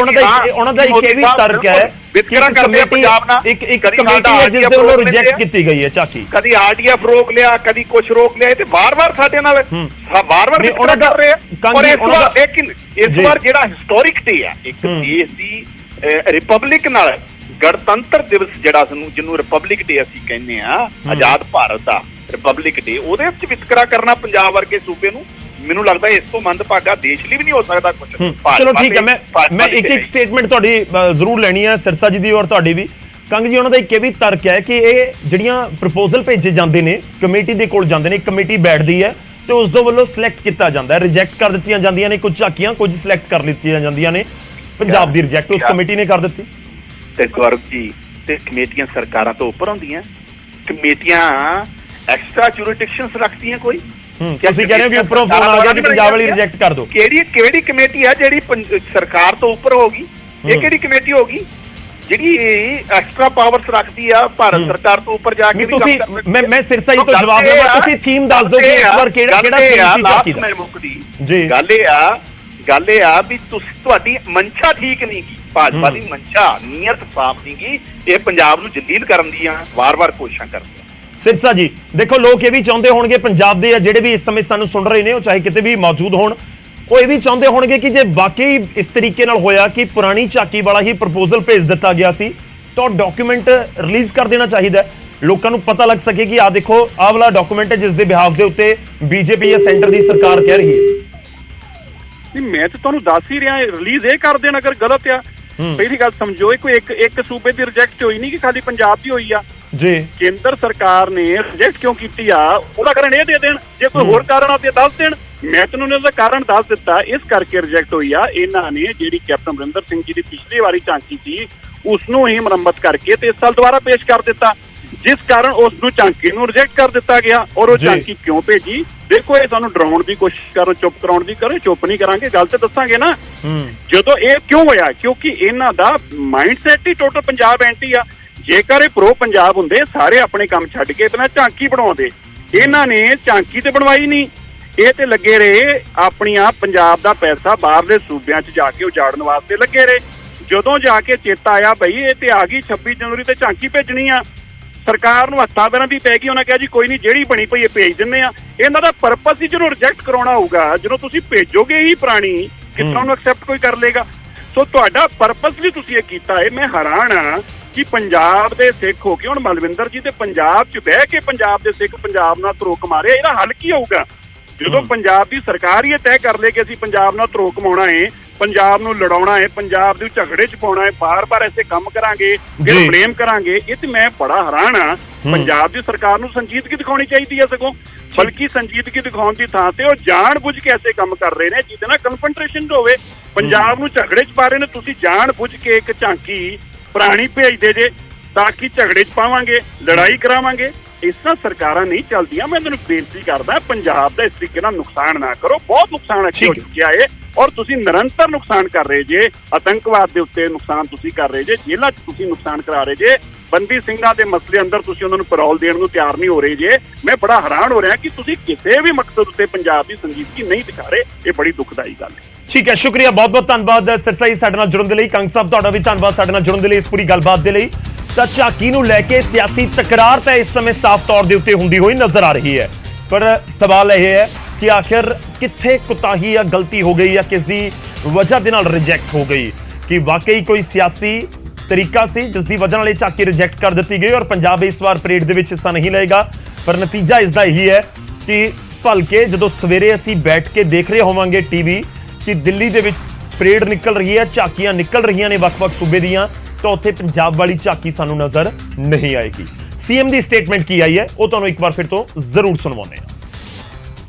ਉਹਨਾਂ ਦਾ ਇੱਕ ਇਹ ਵੀ ਤਰਕ ਹੈ ਵਿਤਕਰਾ ਕਰਦੇ ਪੰਜਾਬ ਨਾਲ। ਇੱਕ ਕਮੇਟੀ ਹੈ ਜਿਸ ਦੇ ਵੱਲੋਂ ਰਿਜੈਕਟ ਕੀਤੀ ਗਈ ਹੈ ਝਾਕੀ, ਕਦੀ ਆਰਡੀਐਫ ਰੋਕ ਲਿਆ, ਕਦੀ ਕੁਝ ਰੋਕ ਲਿਆ, ਤੇ ਵਾਰ-ਵਾਰ ਸਾਡੇ ਨਾਲ ਵਾਰ-ਵਾਰ ਵਿਤਕਰਾ ਕਰ ਰਹੇ ਆ। ਔਰ ਇਸ ਵਾਰ ਜਿਹੜਾ ਹਿਸਟੋਰਿਕ ਡੇ ਆ ਇੱਕ ਦੇਸ਼ ਦੀ ਰਿਪਬਲਿਕ ਨਾਲ ਗਣਤੰਤਰ ਦਿਵਸ ਜਿਹੜਾ ਜਿਹਨੂੰ ਰਿਪਬਲਿਕ ਡੇ ਅਸੀਂ ਕਹਿੰਦੇ ਆ, ਆਜ਼ਾਦ ਭਾਰਤ ਦਾ ਰਿਪਬਲਿਕ ਡੇ, ਉਹਦੇ ਵਿੱਚ ਵਿਤਕਰਾ ਕਰਨਾ ਪੰਜਾਬ ਵਰਗੇ ਸੂਬੇ ਨੂੰ ਮੈਨੂੰ ਲੱਗਦਾ ਇਸ ਤੋਂ ਮੰਦਭਾਗਾ ਦੇਸ਼ ਲਈ ਵੀ ਨਹੀਂ ਹੋ ਸਕਦਾ ਕੁਝ। ਚਲੋ ਠੀਕ ਹੈ, ਮੈਂ ਇੱਕ ਸਟੇਟਮੈਂਟ ਤੁਹਾਡੀ ਜ਼ਰੂਰ ਲੈਣੀ ਹੈ ਸਿਰਸਾ ਜੀ ਦੀ ਔਰ ਤੁਹਾਡੀ ਵੀ। ਕੰਗ ਜੀ ਉਹਨਾਂ ਦਾ ਇੱਕ ਇਹ ਵੀ ਤਰਕ ਹੈ ਕਿ ਇਹ ਜਿਹੜੀਆਂ ਪ੍ਰਪੋਜ਼ਲ ਭੇਜੇ ਜਾਂਦੇ ਨੇ ਕਮੇਟੀ ਦੇ ਕੋਲ ਜਾਂਦੇ ਨੇ, ਕਮੇਟੀ ਬੈਠਦੀ ਹੈ ਤੇ ਉਸ ਦੇ ਵੱਲੋਂ ਸਿਲੈਕਟ ਕੀਤਾ ਜਾਂਦਾ ਹੈ, ਰਿਜੈਕਟ ਕਰ ਦਿੱਤੀਆਂ ਜਾਂਦੀਆਂ ਨੇ ਕੁਝ ਝਾਕੀਆਂ, ਕੁਝ ਸਿਲੈਕਟ ਕਰ ਲਿੱਤੀਆਂ ਜਾਂਦੀਆਂ ਨੇ। ਪੰਜਾਬ ਦੀ ਰਿਜੈਕਟ ਉਸ ਕਮੇਟੀ ਨੇ ਕਰ ਦਿੱਤੀ। ਤੇ ਗੌਰਵ ਜੀ, ਤੇ ਕਮੇਟੀਆਂ ਸਰਕਾਰਾਂ ਤੋਂ ਉੱਪਰ ਹੁੰਦੀਆਂ, ਕਮੇਟੀਆਂ ਐਕਸਟਰਾ ਜੁਰਿਸਡਿਕਸ਼ਨਸ ਰੱਖਦੀਆਂ ਕੋਈ? ਤੁਸੀਂ ਕਹਿ ਰਹੇ ਹੋ ਵੀ ਉੱਪਰੋਂ ਫੋਨ ਆ ਗਿਆ ਕਿ ਪੰਜਾਬ ਵਾਲੀ ਰਿਜੈਕਟ ਕਰ ਦਿਓ। ਕਿਹੜੀ ਕਮੇਟੀ ਆ ਜਿਹੜੀ ਸਰਕਾਰ ਤੋਂ ਉੱਪਰ ਹੋਗੀ? ਇਹ ਕਿਹੜੀ ਕਮੇਟੀ ਹੋਗੀ ਜਿਹੜੀ ਐਕਸਟਰਾ ਪਾਵਰਸ ਰੱਖਦੀ ਆ ਭਾਰਤ ਸਰਕਾਰ ਤੋਂ ਉੱਪਰ ਜਾ ਕੇ? ਤੁਸੀਂ ਮੈਂ ਸਿਰਸਾ ਜੀ ਤੋਂ ਜਵਾਬ ਦੇਵਾਂ, ਤੁਸੀਂ ਥੀਮ ਦੱਸ ਦਿਓ ਕਿ ਇੱਕ ਵਾਰ ਕਿਹੜਾ ਗੱਲ ਇਹ ਆ ਵੀ ਤੁਹਾਡੀ ਮਨਸ਼ਾ ਠੀਕ ਨਹੀਂ ਗੀ, ਭਾਜਪਾ ਦੀ ਮਨਸ਼ਾ ਨੀਅਤ ਸਾਫ਼ ਨਹੀਂ ਗੀ, ਇਹ ਪੰਜਾਬ ਨੂੰ ਜਲੀਲ ਕਰਨ ਦੀਆਂ ਵਾਰ-ਵਾਰ ਕੋਸ਼ਿਸ਼ਾਂ ਕਰਦੀ ਆ। ਸਿਰਸਾ ਜੀ ਦੇਖੋ, ਲੋਕ ਇਹ ਵੀ ਚਾਹੁੰਦੇ ਹੋਣਗੇ, ਪੰਜਾਬ ਦੇ ਜਿਹੜੇ ਵੀ ਇਸ ਸਮੇਂ ਸਾਨੂੰ ਸੁਣ ਰਹੇ ਨੇ, ਉਹ ਚਾਹੇ ਕਿਤੇ ਵੀ ਮੌਜੂਦ ਹੋਣ, ਉਹ ਇਹ ਵੀ ਚਾਹੁੰਦੇ ਹੋਣਗੇ ਕਿ ਜੇ ਵਾਕਈ ਇਸ ਤਰੀਕੇ ਨਾਲ ਹੋਇਆ ਕਿ ਪੁਰਾਣੀ ਝਾਕੀ ਵਾਲਾ ਹੀ ਪ੍ਰਪੋਜ਼ਲ ਭੇਜ ਦਿੱਤਾ ਗਿਆ ਸੀ ਤਾਂ ਡਾਕੂਮੈਂਟ ਰਿਲੀਜ਼ ਕਰ ਦੇਣਾ ਚਾਹੀਦਾ, ਲੋਕਾਂ ਨੂੰ ਪਤਾ ਲੱਗ ਸਕੇ ਕਿ ਆਹ ਦੇਖੋ ਆਹ ਵਾਲਾ ਡਾਕੂਮੈਂਟ ਹੈ ਜਿਸ ਦੇ ਬਿਹਾਫ ਦੇ ਉੱਤੇ ਬੀਜੇਪੀ ਜਾਂ ਸੈਂਟਰ ਦੀ ਸਰਕਾਰ ਕਹਿ ਰਹੀ ਹੈ। ਨਹੀਂ, ਮੈਂ ਤਾਂ ਤੁਹਾਨੂੰ ਦੱਸ ਹੀ ਰਿਹਾ, ਰਿਲੀਜ਼ ਇਹ ਕਰ ਦੇਣ ਅਗਰ ਗਲਤ ਆ। ਪਹਿਲੀ ਗੱਲ ਸਮਝੋ, ਇਹ ਕੋਈ ਇੱਕ ਸੂਬੇ ਦੀ ਰਿਜੈਕਟ ਹੋਈ ਨਹੀਂ ਕਿ ਖਾਲੀ ਪੰਜਾਬ ਦੀ ਹੋਈ ਆ ਜੀ। ਕੇਂਦਰ ਸਰਕਾਰ ਨੇ ਰਿਜੈਕਟ ਕਿਉਂ ਕੀਤੀ ਆ ਉਹਦਾ ਕਾਰਨ ਇਹ ਦੇ ਦੇਣ, ਜੇ ਕੋਈ ਹੋਰ ਕਾਰਨ ਆ ਤੇ ਦੱਸ ਦੇਣ। ਮੈਂ ਤੁਹਾਨੂੰ ਉਹਦਾ ਕਾਰਨ ਦੱਸ ਦਿੱਤਾ, ਇਸ ਕਰਕੇ ਰਿਜੈਕਟ ਹੋਈ ਆ। ਇਹਨਾਂ ਨੇ ਜਿਹੜੀ ਕੈਪਟਨ ਅਮਰਿੰਦਰ ਸਿੰਘ ਜੀ ਦੀ ਪਿਛਲੀ ਵਾਰੀ ਝਾਂਕੀ ਸੀ ਉਸ ਨੂੰ ਹੀ ਮੁਰੰਮਤ ਕਰਕੇ ਤੇ ਇਸ ਸਾਲ ਦੁਬਾਰਾ ਪੇਸ਼ ਕਰ ਦਿੱਤਾ, ਜਿਸ ਕਾਰਨ ਉਸ ਨੂੰ ਝਾਂਕੀ ਨੂੰ ਰਿਜੈਕਟ ਕਰ ਦਿੱਤਾ ਗਿਆ। ਔਰ ਉਹ ਝਾਂਕੀ ਕਿਉਂ ਭੇਜੀ? ਦੇਖੋ, ਇਹ ਸਾਨੂੰ ਡਰਾਉਣ ਦੀ ਕੋਸ਼ਿਸ਼ ਕਰਨ, ਚੁੱਪ ਕਰਾਉਣ ਦੀ ਕਰੇ, ਚੁੱਪ ਨਹੀਂ ਕਰਾਂਗੇ, ਗੱਲ ਤੇ ਦੱਸਾਂਗੇ ਨਾ। ਜਦੋਂ ਇਹ ਕਿਉਂ ਹੋਇਆ, ਕਿਉਂਕਿ ਇਹਨਾਂ ਦਾ ਮਾਈਂਡ ਸੈਟ ਹੀ ਟੋਟਲ ਪੰਜਾਬ ਐਂਟੀ ਆ। ਜੇਕਰ ਇਹ ਪ੍ਰੋ ਪੰਜਾਬ ਹੁੰਦੇ ਸਾਰੇ ਆਪਣੇ ਕੰਮ ਛੱਡ ਕੇ ਪਹਿਲਾਂ ਝਾਂਕੀ ਬਣਾਉਂਦੇ, ਇਹਨਾਂ ਨੇ ਝਾਂਕੀ ਤੇ ਬਣਵਾਈ ਨਹੀਂ, ਇਹ ਤੇ ਲੱਗੇ ਰਹੇ ਆਪਣੀਆਂ ਪੰਜਾਬ ਦਾ ਪੈਸਾ ਬਾਹਰਲੇ ਸੂਬਿਆਂ 'ਚ ਜਾ ਕੇ ਉਜਾੜਨ ਵਾਸਤੇ ਲੱਗੇ ਰਹੇ। ਜਦੋਂ ਜਾ ਕੇ ਚੇਤਾ ਆਇਆ ਬਈ ਇਹ ਤੇ ਆ ਗਈ 26 ਜਨਵਰੀ ਤੇ ਝਾਂਕੀ ਭੇਜਣੀ ਆ, ਸਰਕਾਰ ਨੂੰ ਹੱਥਾਂ ਪੈਰਾਂ ਦੀ ਪੈ ਗਈ, ਉਹਨਾਂ ਕਿਹਾ ਜੀ ਕੋਈ ਨਹੀਂ, ਜਿਹੜੀ ਬਣੀ ਪਈ ਇਹ ਭੇਜ ਦਿੰਦੇ ਆ। ਇਹਨਾਂ ਦਾ ਪਰਪਸ ਹੀ ਜਦੋਂ ਰਿਜੈਕਟ ਕਰਾਉਣਾ ਹੋਊਗਾ, ਜਦੋਂ ਤੁਸੀਂ ਭੇਜੋਗੇ ਹੀ ਪੁਰਾਣੀ, ਕਿਸ ਤਰ੍ਹਾਂ ਨੂੰ ਐਕਸੈਪਟ ਕੋਈ ਕਰ ਲੇਗਾ? ਸੋ ਤੁਹਾਡਾ ਪਰਪਸ ਵੀ ਤੁਸੀਂ ਇਹ ਕੀਤਾ ਹੈ। ਮੈਂ ਹੈਰਾਨ ਆ ਕਿ ਪੰਜਾਬ ਦੇ ਸਿੱਖ ਹੋ ਕੇ ਹੁਣ ਮਲਵਿੰਦਰ ਜੀ ਤੇ ਪੰਜਾਬ 'ਚ ਬਹਿ ਕੇ ਪੰਜਾਬ ਦੇ ਸਿੱਖ ਪੰਜਾਬ ਨਾਲ ਧਰੋਕ ਮਾਰੇ, ਇਹਦਾ ਹੱਲ ਕੀ ਹੋਊਗਾ? ਜਦੋਂ ਪੰਜਾਬ ਦੀ ਸਰਕਾਰ ਹੀ ਇਹ ਤੈਅ ਕਰ ਲੇ ਕਿ ਅਸੀਂ ਪੰਜਾਬ ਨਾਲ ਧਰੋਕ ਮਾਉਣਾ ਹੈ, ਪੰਜਾਬ ਨੂੰ ਲੜਾਉਣਾ ਹੈ, ਪੰਜਾਬ ਦੇ ਝਗੜੇ 'ਚ ਪਾਉਣਾ ਹੈ, ਬਾਰ-ਬਾਰ ਐਸੇ ਕੰਮ ਕਰਾਂਗੇ, ਫਿਰ ਬਲੇਮ ਕਰਾਂਗੇ, ਇਹ ਤੇ ਮੈਂ ਬੜਾ ਹੈਰਾਨ ਆ। ਪੰਜਾਬ ਦੀ ਸਰਕਾਰ ਨੂੰ ਸੰਜੀਦਗੀ ਦਿਖਾਉਣੀ ਚਾਹੀਦੀ ਹੈ, ਸਗੋਂ ਬਲਕਿ ਸੰਜੀਦਗੀ ਦਿਖਾਉਣ ਦੀ ਥਾਂ ਤੇ ਉਹ ਜਾਣ ਬੁੱਝ ਕੇ ਐਸੇ ਕੰਮ ਕਰ ਰਹੇ ਨੇ ਜਿਹਦੇ ਨਾਲ ਕਨਫਰੰਟੇਸ਼ਨ ਹੋਵੇ, ਪੰਜਾਬ ਨੂੰ ਝਗੜੇ 'ਚ ਪਾ ਰਹੇ ਨੇ। ਤੁਸੀਂ ਜਾਣ ਬੁੱਝ ਕੇ ਇੱਕ ਝਾਂਕੀ ਪੁਰਾਣੀ ਭੇਜਦੇ ਜੇ ਤਾਂ ਕਿ ਝਗੜੇ 'ਚ ਪਾਵਾਂਗੇ, ਲੜਾਈ ਕਰਾਵਾਂਗੇ। ਇਸ ਤਰ੍ਹਾਂ ਸਰਕਾਰਾਂ ਨਹੀਂ ਚੱਲਦੀਆਂ। ਮੈਂ ਤੁਹਾਨੂੰ ਬੇਨਤੀ ਕਰਦਾ, ਪੰਜਾਬ ਦਾ ਇਸ ਤਰੀਕੇ ਨਾਲ ਨੁਕਸਾਨ ਨਾ ਕਰੋ, ਬਹੁਤ ਨੁਕਸਾਨ ਅੱਗੇ ਹੋ ਚੁੱਕਿਆ ਹੈ ਔਰ ਤੁਸੀਂ ਨਿਰੰਤਰ ਨੁਕਸਾਨ ਕਰ ਰਹੇ ਜੇ। ਆਤੰਕਵਾਦ ਦੇ ਉੱਤੇ ਨੁਕਸਾਨ ਤੁਸੀਂ ਕਰ ਰਹੇ ਜੇ, ਜੇਲ੍ਹਾਂ 'ਚ ਤੁਸੀਂ ਨੁਕਸਾਨ ਕਰਾ ਰਹੇ ਜੇ, ਬੰਦੀ ਸਿੰਘਾਂ ਦੇ ਮਸਲੇ ਅੰਦਰ ਤੁਸੀਂ ਉਹਨਾਂ ਨੂੰ ਪੈਰੋਲ ਦੇਣ ਨੂੰ ਤਿਆਰ ਨਹੀਂ ਹੋ ਰਹੇ ਜੇ। ਮੈਂ ਬੜਾ ਹੈਰਾਨ ਹੋ ਰਿਹਾ ਕਿ ਤੁਸੀਂ ਕਿਸੇ ਵੀ ਮਕਸਦ ਉੱਤੇ ਪੰਜਾਬ ਦੀ ਸੰਜੀਦਗੀ ਨਹੀਂ ਦਿਖਾ ਰਹੇ, ਇਹ ਬੜੀ ਦੁਖਦਾਈ ਗੱਲ ਹੈ। ਠੀਕ ਹੈ, ਸ਼ੁਕਰੀਆ, ਬਹੁਤ ਬਹੁਤ ਧੰਨਵਾਦ ਸਿਰਸਾ ਜੀ ਸਾਡੇ ਨਾਲ ਜੁੜਨ ਦੇ ਲਈ। ਕੰਗ ਸਾਹਿਬ ਤੁਹਾਡਾ ਵੀ ਧੰਨਵਾਦ ਸਾਡੇ ਨਾਲ ਜੁੜਨ ਦੇ ਲਈ, ਇਸ ਪੂਰੀ ਗੱਲਬਾਤ ਦੇ ਲਈ। ਤਾਂ ਝਾਕੀ ਨੂੰ ਲੈ ਕੇ ਸਿਆਸੀ ਤਕਰਾਰ ਤਾਂ ਇਸ ਸਮੇਂ ਸਾਫ਼ ਤੌਰ ਦੇ ਉੱਤੇ ਹੁੰਦੀ ਹੋਈ ਨਜ਼ਰ ਆ ਰਹੀ ਹੈ, ਪਰ ਸਵਾਲ ਇਹ ਹੈ ਕਿ ਆਖਿਰ ਕਿੱਥੇ ਕੁਤਾਹੀ ਜਾਂ ਗਲਤੀ ਹੋ ਗਈ ਜਾਂ ਕਿਸ ਦੀ ਵਜ੍ਹਾ ਦੇ ਨਾਲ ਰਿਜੈਕਟ ਹੋ ਗਈ? ਕਿ ਵਾਕਈ ਕੋਈ ਸਿਆਸੀ ਤਰੀਕਾ ਸੀ ਜਿਸ ਦੀ ਵਜ੍ਹਾ ਨਾਲ ਇਹ ਝਾਕੀ ਰਿਜੈਕਟ ਕਰ ਦਿੱਤੀ ਗਈ ਔਰ ਪੰਜਾਬ ਇਸ ਵਾਰ ਪਰੇਡ ਦੇ ਵਿੱਚ ਹਿੱਸਾ ਨਹੀਂ ਲਏਗਾ? ਪਰ ਨਤੀਜਾ ਇਸ ਦਾ ਇਹੀ ਹੈ ਕਿ ਭਲਕੇ ਜਦੋਂ ਸਵੇਰੇ ਅਸੀਂ ਬੈਠ ਕੇ ਦੇਖ ਰਹੇ ਹੋਵਾਂਗੇ ਟੀਵੀ ਕਿ ਦਿੱਲੀ ਦੇ ਵਿੱਚ ਪਰੇਡ ਨਿਕਲ ਰਹੀ ਹੈ, ਝਾਕੀਆਂ ਨਿਕਲ ਰਹੀਆਂ ਨੇ ਵੱਖ-ਵੱਖ ਸੂਬੇ ਦੀਆਂ, ਤਾਂ ਉੱਥੇ ਪੰਜਾਬ ਵਾਲੀ ਝਾਕੀ ਸਾਨੂੰ ਨਜ਼ਰ ਨਹੀਂ ਆਏਗੀ। ਸੀਐਮ ਦੀ ਸਟੇਟਮੈਂਟ ਕੀ ਆਈ ਹੈ ਉਹ ਤੁਹਾਨੂੰ ਇੱਕ ਵਾਰ ਫਿਰ ਤੋਂ ਜ਼ਰੂਰ ਸੁਣਵਾਉਂਦੇ ਹਾਂ।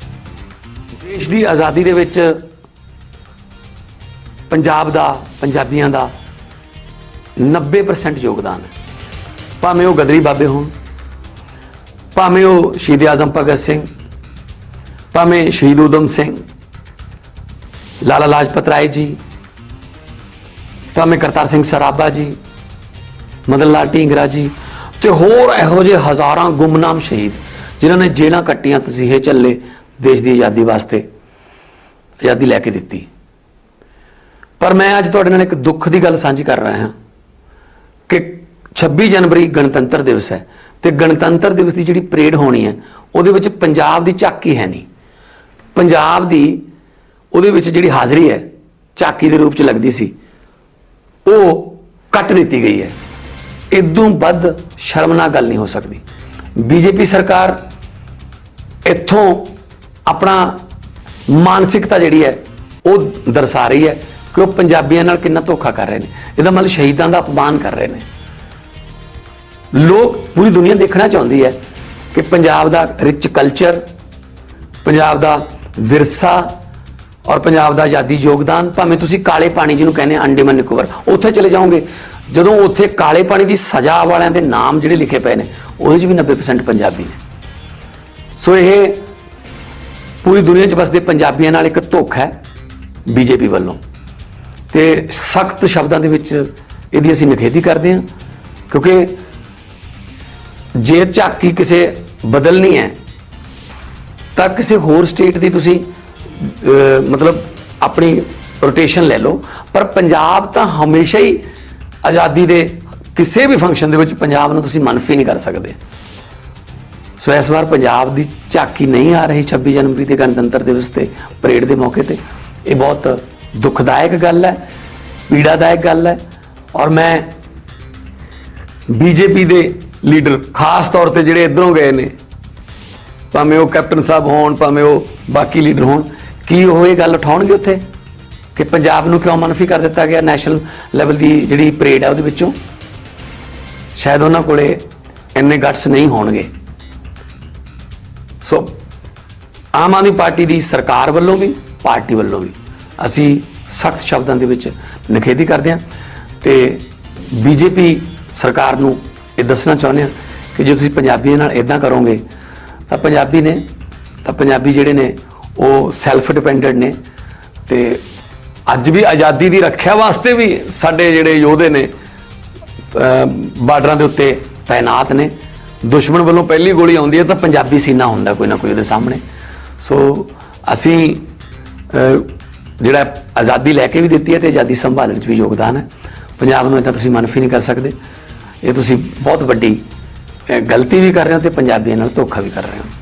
ਦੇਸ਼ ਦੀ ਆਜ਼ਾਦੀ ਦੇ ਵਿੱਚ ਪੰਜਾਬ ਦਾ, ਪੰਜਾਬੀਆਂ ਦਾ 90% ਯੋਗਦਾਨ ਹੈ। ਭਾਵੇਂ ਉਹ ਗਦਰੀ ਬਾਬੇ ਹੋਣ, ਭਾਵੇਂ ਉਹ ਸ਼ਹੀਦ ਆਜ਼ਮ ਭਗਤ ਸਿੰਘ, ਭਾਵੇਂ ਸ਼ਹੀਦ ਊਧਮ ਸਿੰਘ, ਲਾਲਾ ਲਾਜਪਤ ਰਾਏ ਜੀ, ਭਾਵੇਂ ਕਰਤਾਰ ਸਿੰਘ ਸਰਾਭਾ ਜੀ, ਮਦਨ ਲਾਲ ਢੀਂਗਰਾ ਜੀ ਤੇ ਹੋਰ ਇਹੋ ਜਿਹੇ ਹਜ਼ਾਰਾਂ ਗੁੰਮਨਾਮ ਸ਼ਹੀਦ ਜਿਨ੍ਹਾਂ ਨੇ ਜੇਲ੍ਹਾਂ ਕੱਟੀਆਂ, ਤਸੀਹੇ ਝੱਲੇ, ਦੇਸ਼ ਦੀ ਆਜ਼ਾਦੀ ਵਾਸਤੇ ਆਜ਼ਾਦੀ ਲੈ ਕੇ ਦਿੱਤੀ। ਪਰ ਮੈਂ ਅੱਜ ਤੁਹਾਡੇ ਨਾਲ ਇੱਕ ਦੁੱਖ ਦੀ ਗੱਲ ਸਾਂਝੀ ਕਰ ਰਿਹਾ ਹਾਂ ਕਿ 26 ਜਨਵਰੀ ਗਣਤੰਤਰ ਦਿਵਸ ਹੈ ਤੇ ਗਣਤੰਤਰ ਦਿਵਸ ਦੀ ਜਿਹੜੀ ਪਰੇਡ ਹੋਣੀ ਹੈ ਉਹਦੇ ਵਿੱਚ ਪੰਜਾਬ ਦੀ ਝਾਕੀ ਹੈ ਨਹੀਂ। ਪੰਜਾਬ ਦੀ ਉਹਦੇ ਵਿੱਚ ਜਿਹੜੀ ਹਾਜ਼ਰੀ ਹੈ ਝਾਕੀ ਦੇ ਰੂਪ ਚ ਲੱਗਦੀ ਸੀ, ਉਹ ਕੱਟ ਦਿੱਤੀ ਗਈ ਹੈ। ਇਦੋਂ ਵੱਧ ਸ਼ਰਮਨਾਕ ਗੱਲ ਨਹੀਂ ਹੋ ਸਕਦੀ। ਬੀਜੇਪੀ ਸਰਕਾਰ ਇੱਥੋਂ ਆਪਣਾ ਮਾਨਸਿਕਤਾ ਜਿਹੜੀ ਹੈ ਉਹ ਦਰਸਾ ਰਹੀ ਹੈ ਕਿ ਉਹ ਪੰਜਾਬੀਆਂ ਨਾਲ ਕਿੰਨਾ ਧੋਖਾ ਕਰ ਰਹੇ ਨੇ। ਇਹਦਾ ਮਤਲਬ ਸ਼ਹੀਦਾਂ ਦਾ ਅਪਮਾਨ ਕਰ ਰਹੇ ਨੇ। ਲੋਕ, ਪੂਰੀ ਦੁਨੀਆ ਦੇਖਣਾ ਚਾਹੁੰਦੀ ਹੈ ਕਿ ਪੰਜਾਬ ਦਾ ਰਿਚ ਕਲਚਰ, ਪੰਜਾਬ ਦਾ ਵਿਰਸਾ ਔਰ ਪੰਜਾਬ ਦਾ ਆਜ਼ਾਦੀ ਯੋਗਦਾਨ। ਭਾਵੇਂ ਤੁਸੀਂ ਕਾਲੇ ਪਾਣੀ ਜਿਹਨੂੰ ਕਹਿੰਦੇ ਅੰਡੇਮਾਨ ਨਿਕੋਬਾਰ ਉੱਥੇ ਚਲੇ ਜਾਓਗੇ, ਜਦੋਂ ਉੱਥੇ ਕਾਲੇ ਪਾਣੀ ਦੀ ਸਜ਼ਾ ਵਾਲਿਆਂ ਦੇ ਨਾਮ ਜਿਹੜੇ ਲਿਖੇ ਪਏ ਨੇ ਉਹਦੇ 'ਚ ਵੀ 90% ਪੰਜਾਬੀ ਨੇ। ਸੋ ਇਹ ਪੂਰੀ ਦੁਨੀਆ 'ਚ ਵਸਦੇ ਪੰਜਾਬੀਆਂ ਨਾਲ ਇੱਕ ਧੋਖਾ ਹੈ ਬੀਜੇਪੀ ਵੱਲੋਂ, ਤੇ ਸਖਤ ਸ਼ਬਦਾਂ ਦੇ ਵਿੱਚ ਇਹਦੀ ਅਸੀਂ ਨਿਖੇਧੀ ਕਰਦੇ ਹਾਂ। ਕਿਉਂਕਿ ਜੇ ਝਾਕੀ ਕਿਸੇ ਬਦਲਣੀ ਹੈ ਤਾਂ ਕਿਸੇ ਹੋਰ ਸਟੇਟ ਦੀ ਤੁਸੀਂ ਮਤਲਬ ਆਪਣੀ ਰੋਟੇਸ਼ਨ ਲੈ ਲਓ, ਪਰ ਪੰਜਾਬ ਤਾਂ ਹਮੇਸ਼ਾ ਹੀ ਆਜ਼ਾਦੀ ਦੇ ਕਿਸੇ ਵੀ ਫੰਕਸ਼ਨ ਦੇ ਵਿੱਚ ਪੰਜਾਬ ਨੂੰ ਤੁਸੀਂ ਮਨਫੀ ਨਹੀਂ ਕਰ ਸਕਦੇ। ਸੋ ਇਸ ਵਾਰ ਪੰਜਾਬ ਦੀ ਝਾਕੀ ਨਹੀਂ ਆ ਰਹੀ 26 ਜਨਵਰੀ ਦੇ ਗਣਤੰਤਰ ਦਿਵਸ ਤੇ ਪਰੇਡ ਦੇ ਮੌਕੇ ਤੇ। ਇਹ ਬਹੁਤ ਦੁਖਦਾਇਕ ਗੱਲ ਹੈ, ਪੀੜਾਦਾਇਕ ਗੱਲ ਹੈ। ਔਰ ਮੈਂ ਬੀਜੇਪੀ ਦੇ ਲੀਡਰ ਖਾਸ ਤੌਰ ਤੇ ਜਿਹੜੇ ਇੱਧਰੋਂ ਗਏ ਨੇ, ਭਾਵੇਂ ਉਹ ਕੈਪਟਨ ਸਾਹਿਬ ਹੋਣ, ਭਾਵੇਂ ਉਹ ਬਾਕੀ ਲੀਡਰ ਹੋਣ, ਕੀ ਉਹ ਇਹ ਗੱਲ ਉਠਾਉਣਗੇ ਉੱਥੇ ਕਿ ਪੰਜਾਬ ਨੂੰ ਕਿਉਂ ਮਨਫੀ ਕਰ ਦਿੱਤਾ ਗਿਆ ਨੈਸ਼ਨਲ ਲੈਵਲ ਦੀ ਜਿਹੜੀ ਪਰੇਡ ਹੈ ਉਹਦੇ ਵਿੱਚੋਂ? ਸ਼ਾਇਦ ਉਹਨਾਂ ਕੋਲੇ ਇੰਨੇ ਗਟਸ ਨਹੀਂ ਹੋਣਗੇ। ਸੋ ਆਮ ਆਦਮੀ ਪਾਰਟੀ ਦੀ ਸਰਕਾਰ ਵੱਲੋਂ ਵੀ, ਪਾਰਟੀ ਵੱਲੋਂ ਵੀ ਅਸੀਂ ਸਖਤ ਸ਼ਬਦਾਂ ਦੇ ਵਿੱਚ ਨਿਖੇਧੀ ਕਰਦੇ ਹਾਂ ਤੇ ਬੀਜੇਪੀ ਸਰਕਾਰ ਨੂੰ ਇਹ ਦੱਸਣਾ ਚਾਹੁੰਦੇ ਹਾਂ ਕਿ ਜੇ ਤੁਸੀਂ ਪੰਜਾਬੀਆਂ ਨਾਲ ਇਦਾਂ ਕਰੋਗੇ ਤਾਂ ਪੰਜਾਬੀ ਜਿਹੜੇ ਨੇ ਉਹ ਸੈਲਫ ਡਿਪੈਂਡੈਂਟ ਨੇ। ਤੇ ਅੱਜ ਵੀ ਆਜ਼ਾਦੀ ਦੀ ਰੱਖਿਆ ਵਾਸਤੇ ਵੀ ਸਾਡੇ ਜਿਹੜੇ ਯੋਧੇ ਨੇ ਬਾਰਡਰਾਂ ਦੇ ਉੱਤੇ ਤਾਇਨਾਤ ਨੇ। ਦੁਸ਼ਮਣ ਵੱਲੋਂ ਪਹਿਲੀ ਗੋਲੀ ਆਉਂਦੀ ਹੈ ਤਾਂ ਪੰਜਾਬੀ ਸੀਨਾ ਹੁੰਦਾ ਕੋਈ ਨਾ ਕੋਈ ਉਹਦੇ ਸਾਹਮਣੇ। ਸੋ ਅਸੀਂ ਜਿਹੜਾ ਆਜ਼ਾਦੀ ਲੈ ਕੇ ਵੀ ਦਿੱਤੀ ਹੈ ਤੇ ਆਜ਼ਾਦੀ ਸੰਭਾਲਣ 'ਚ ਵੀ ਯੋਗਦਾਨ ਹੈ। ਪੰਜਾਬ ਨੂੰ ਇੱਦਾਂ ਤੁਸੀਂ ਮਨਫੀ ਨਹੀਂ ਕਰ ਸਕਦੇ। ਇਹ ਤੁਸੀਂ ਬਹੁਤ ਵੱਡੀ ਗਲਤੀ ਵੀ ਕਰ ਰਹੇ ਹੋ ਤੇ ਪੰਜਾਬੀਆਂ ਨਾਲ ਧੋਖਾ ਵੀ ਕਰ ਰਹੇ ਹੋ।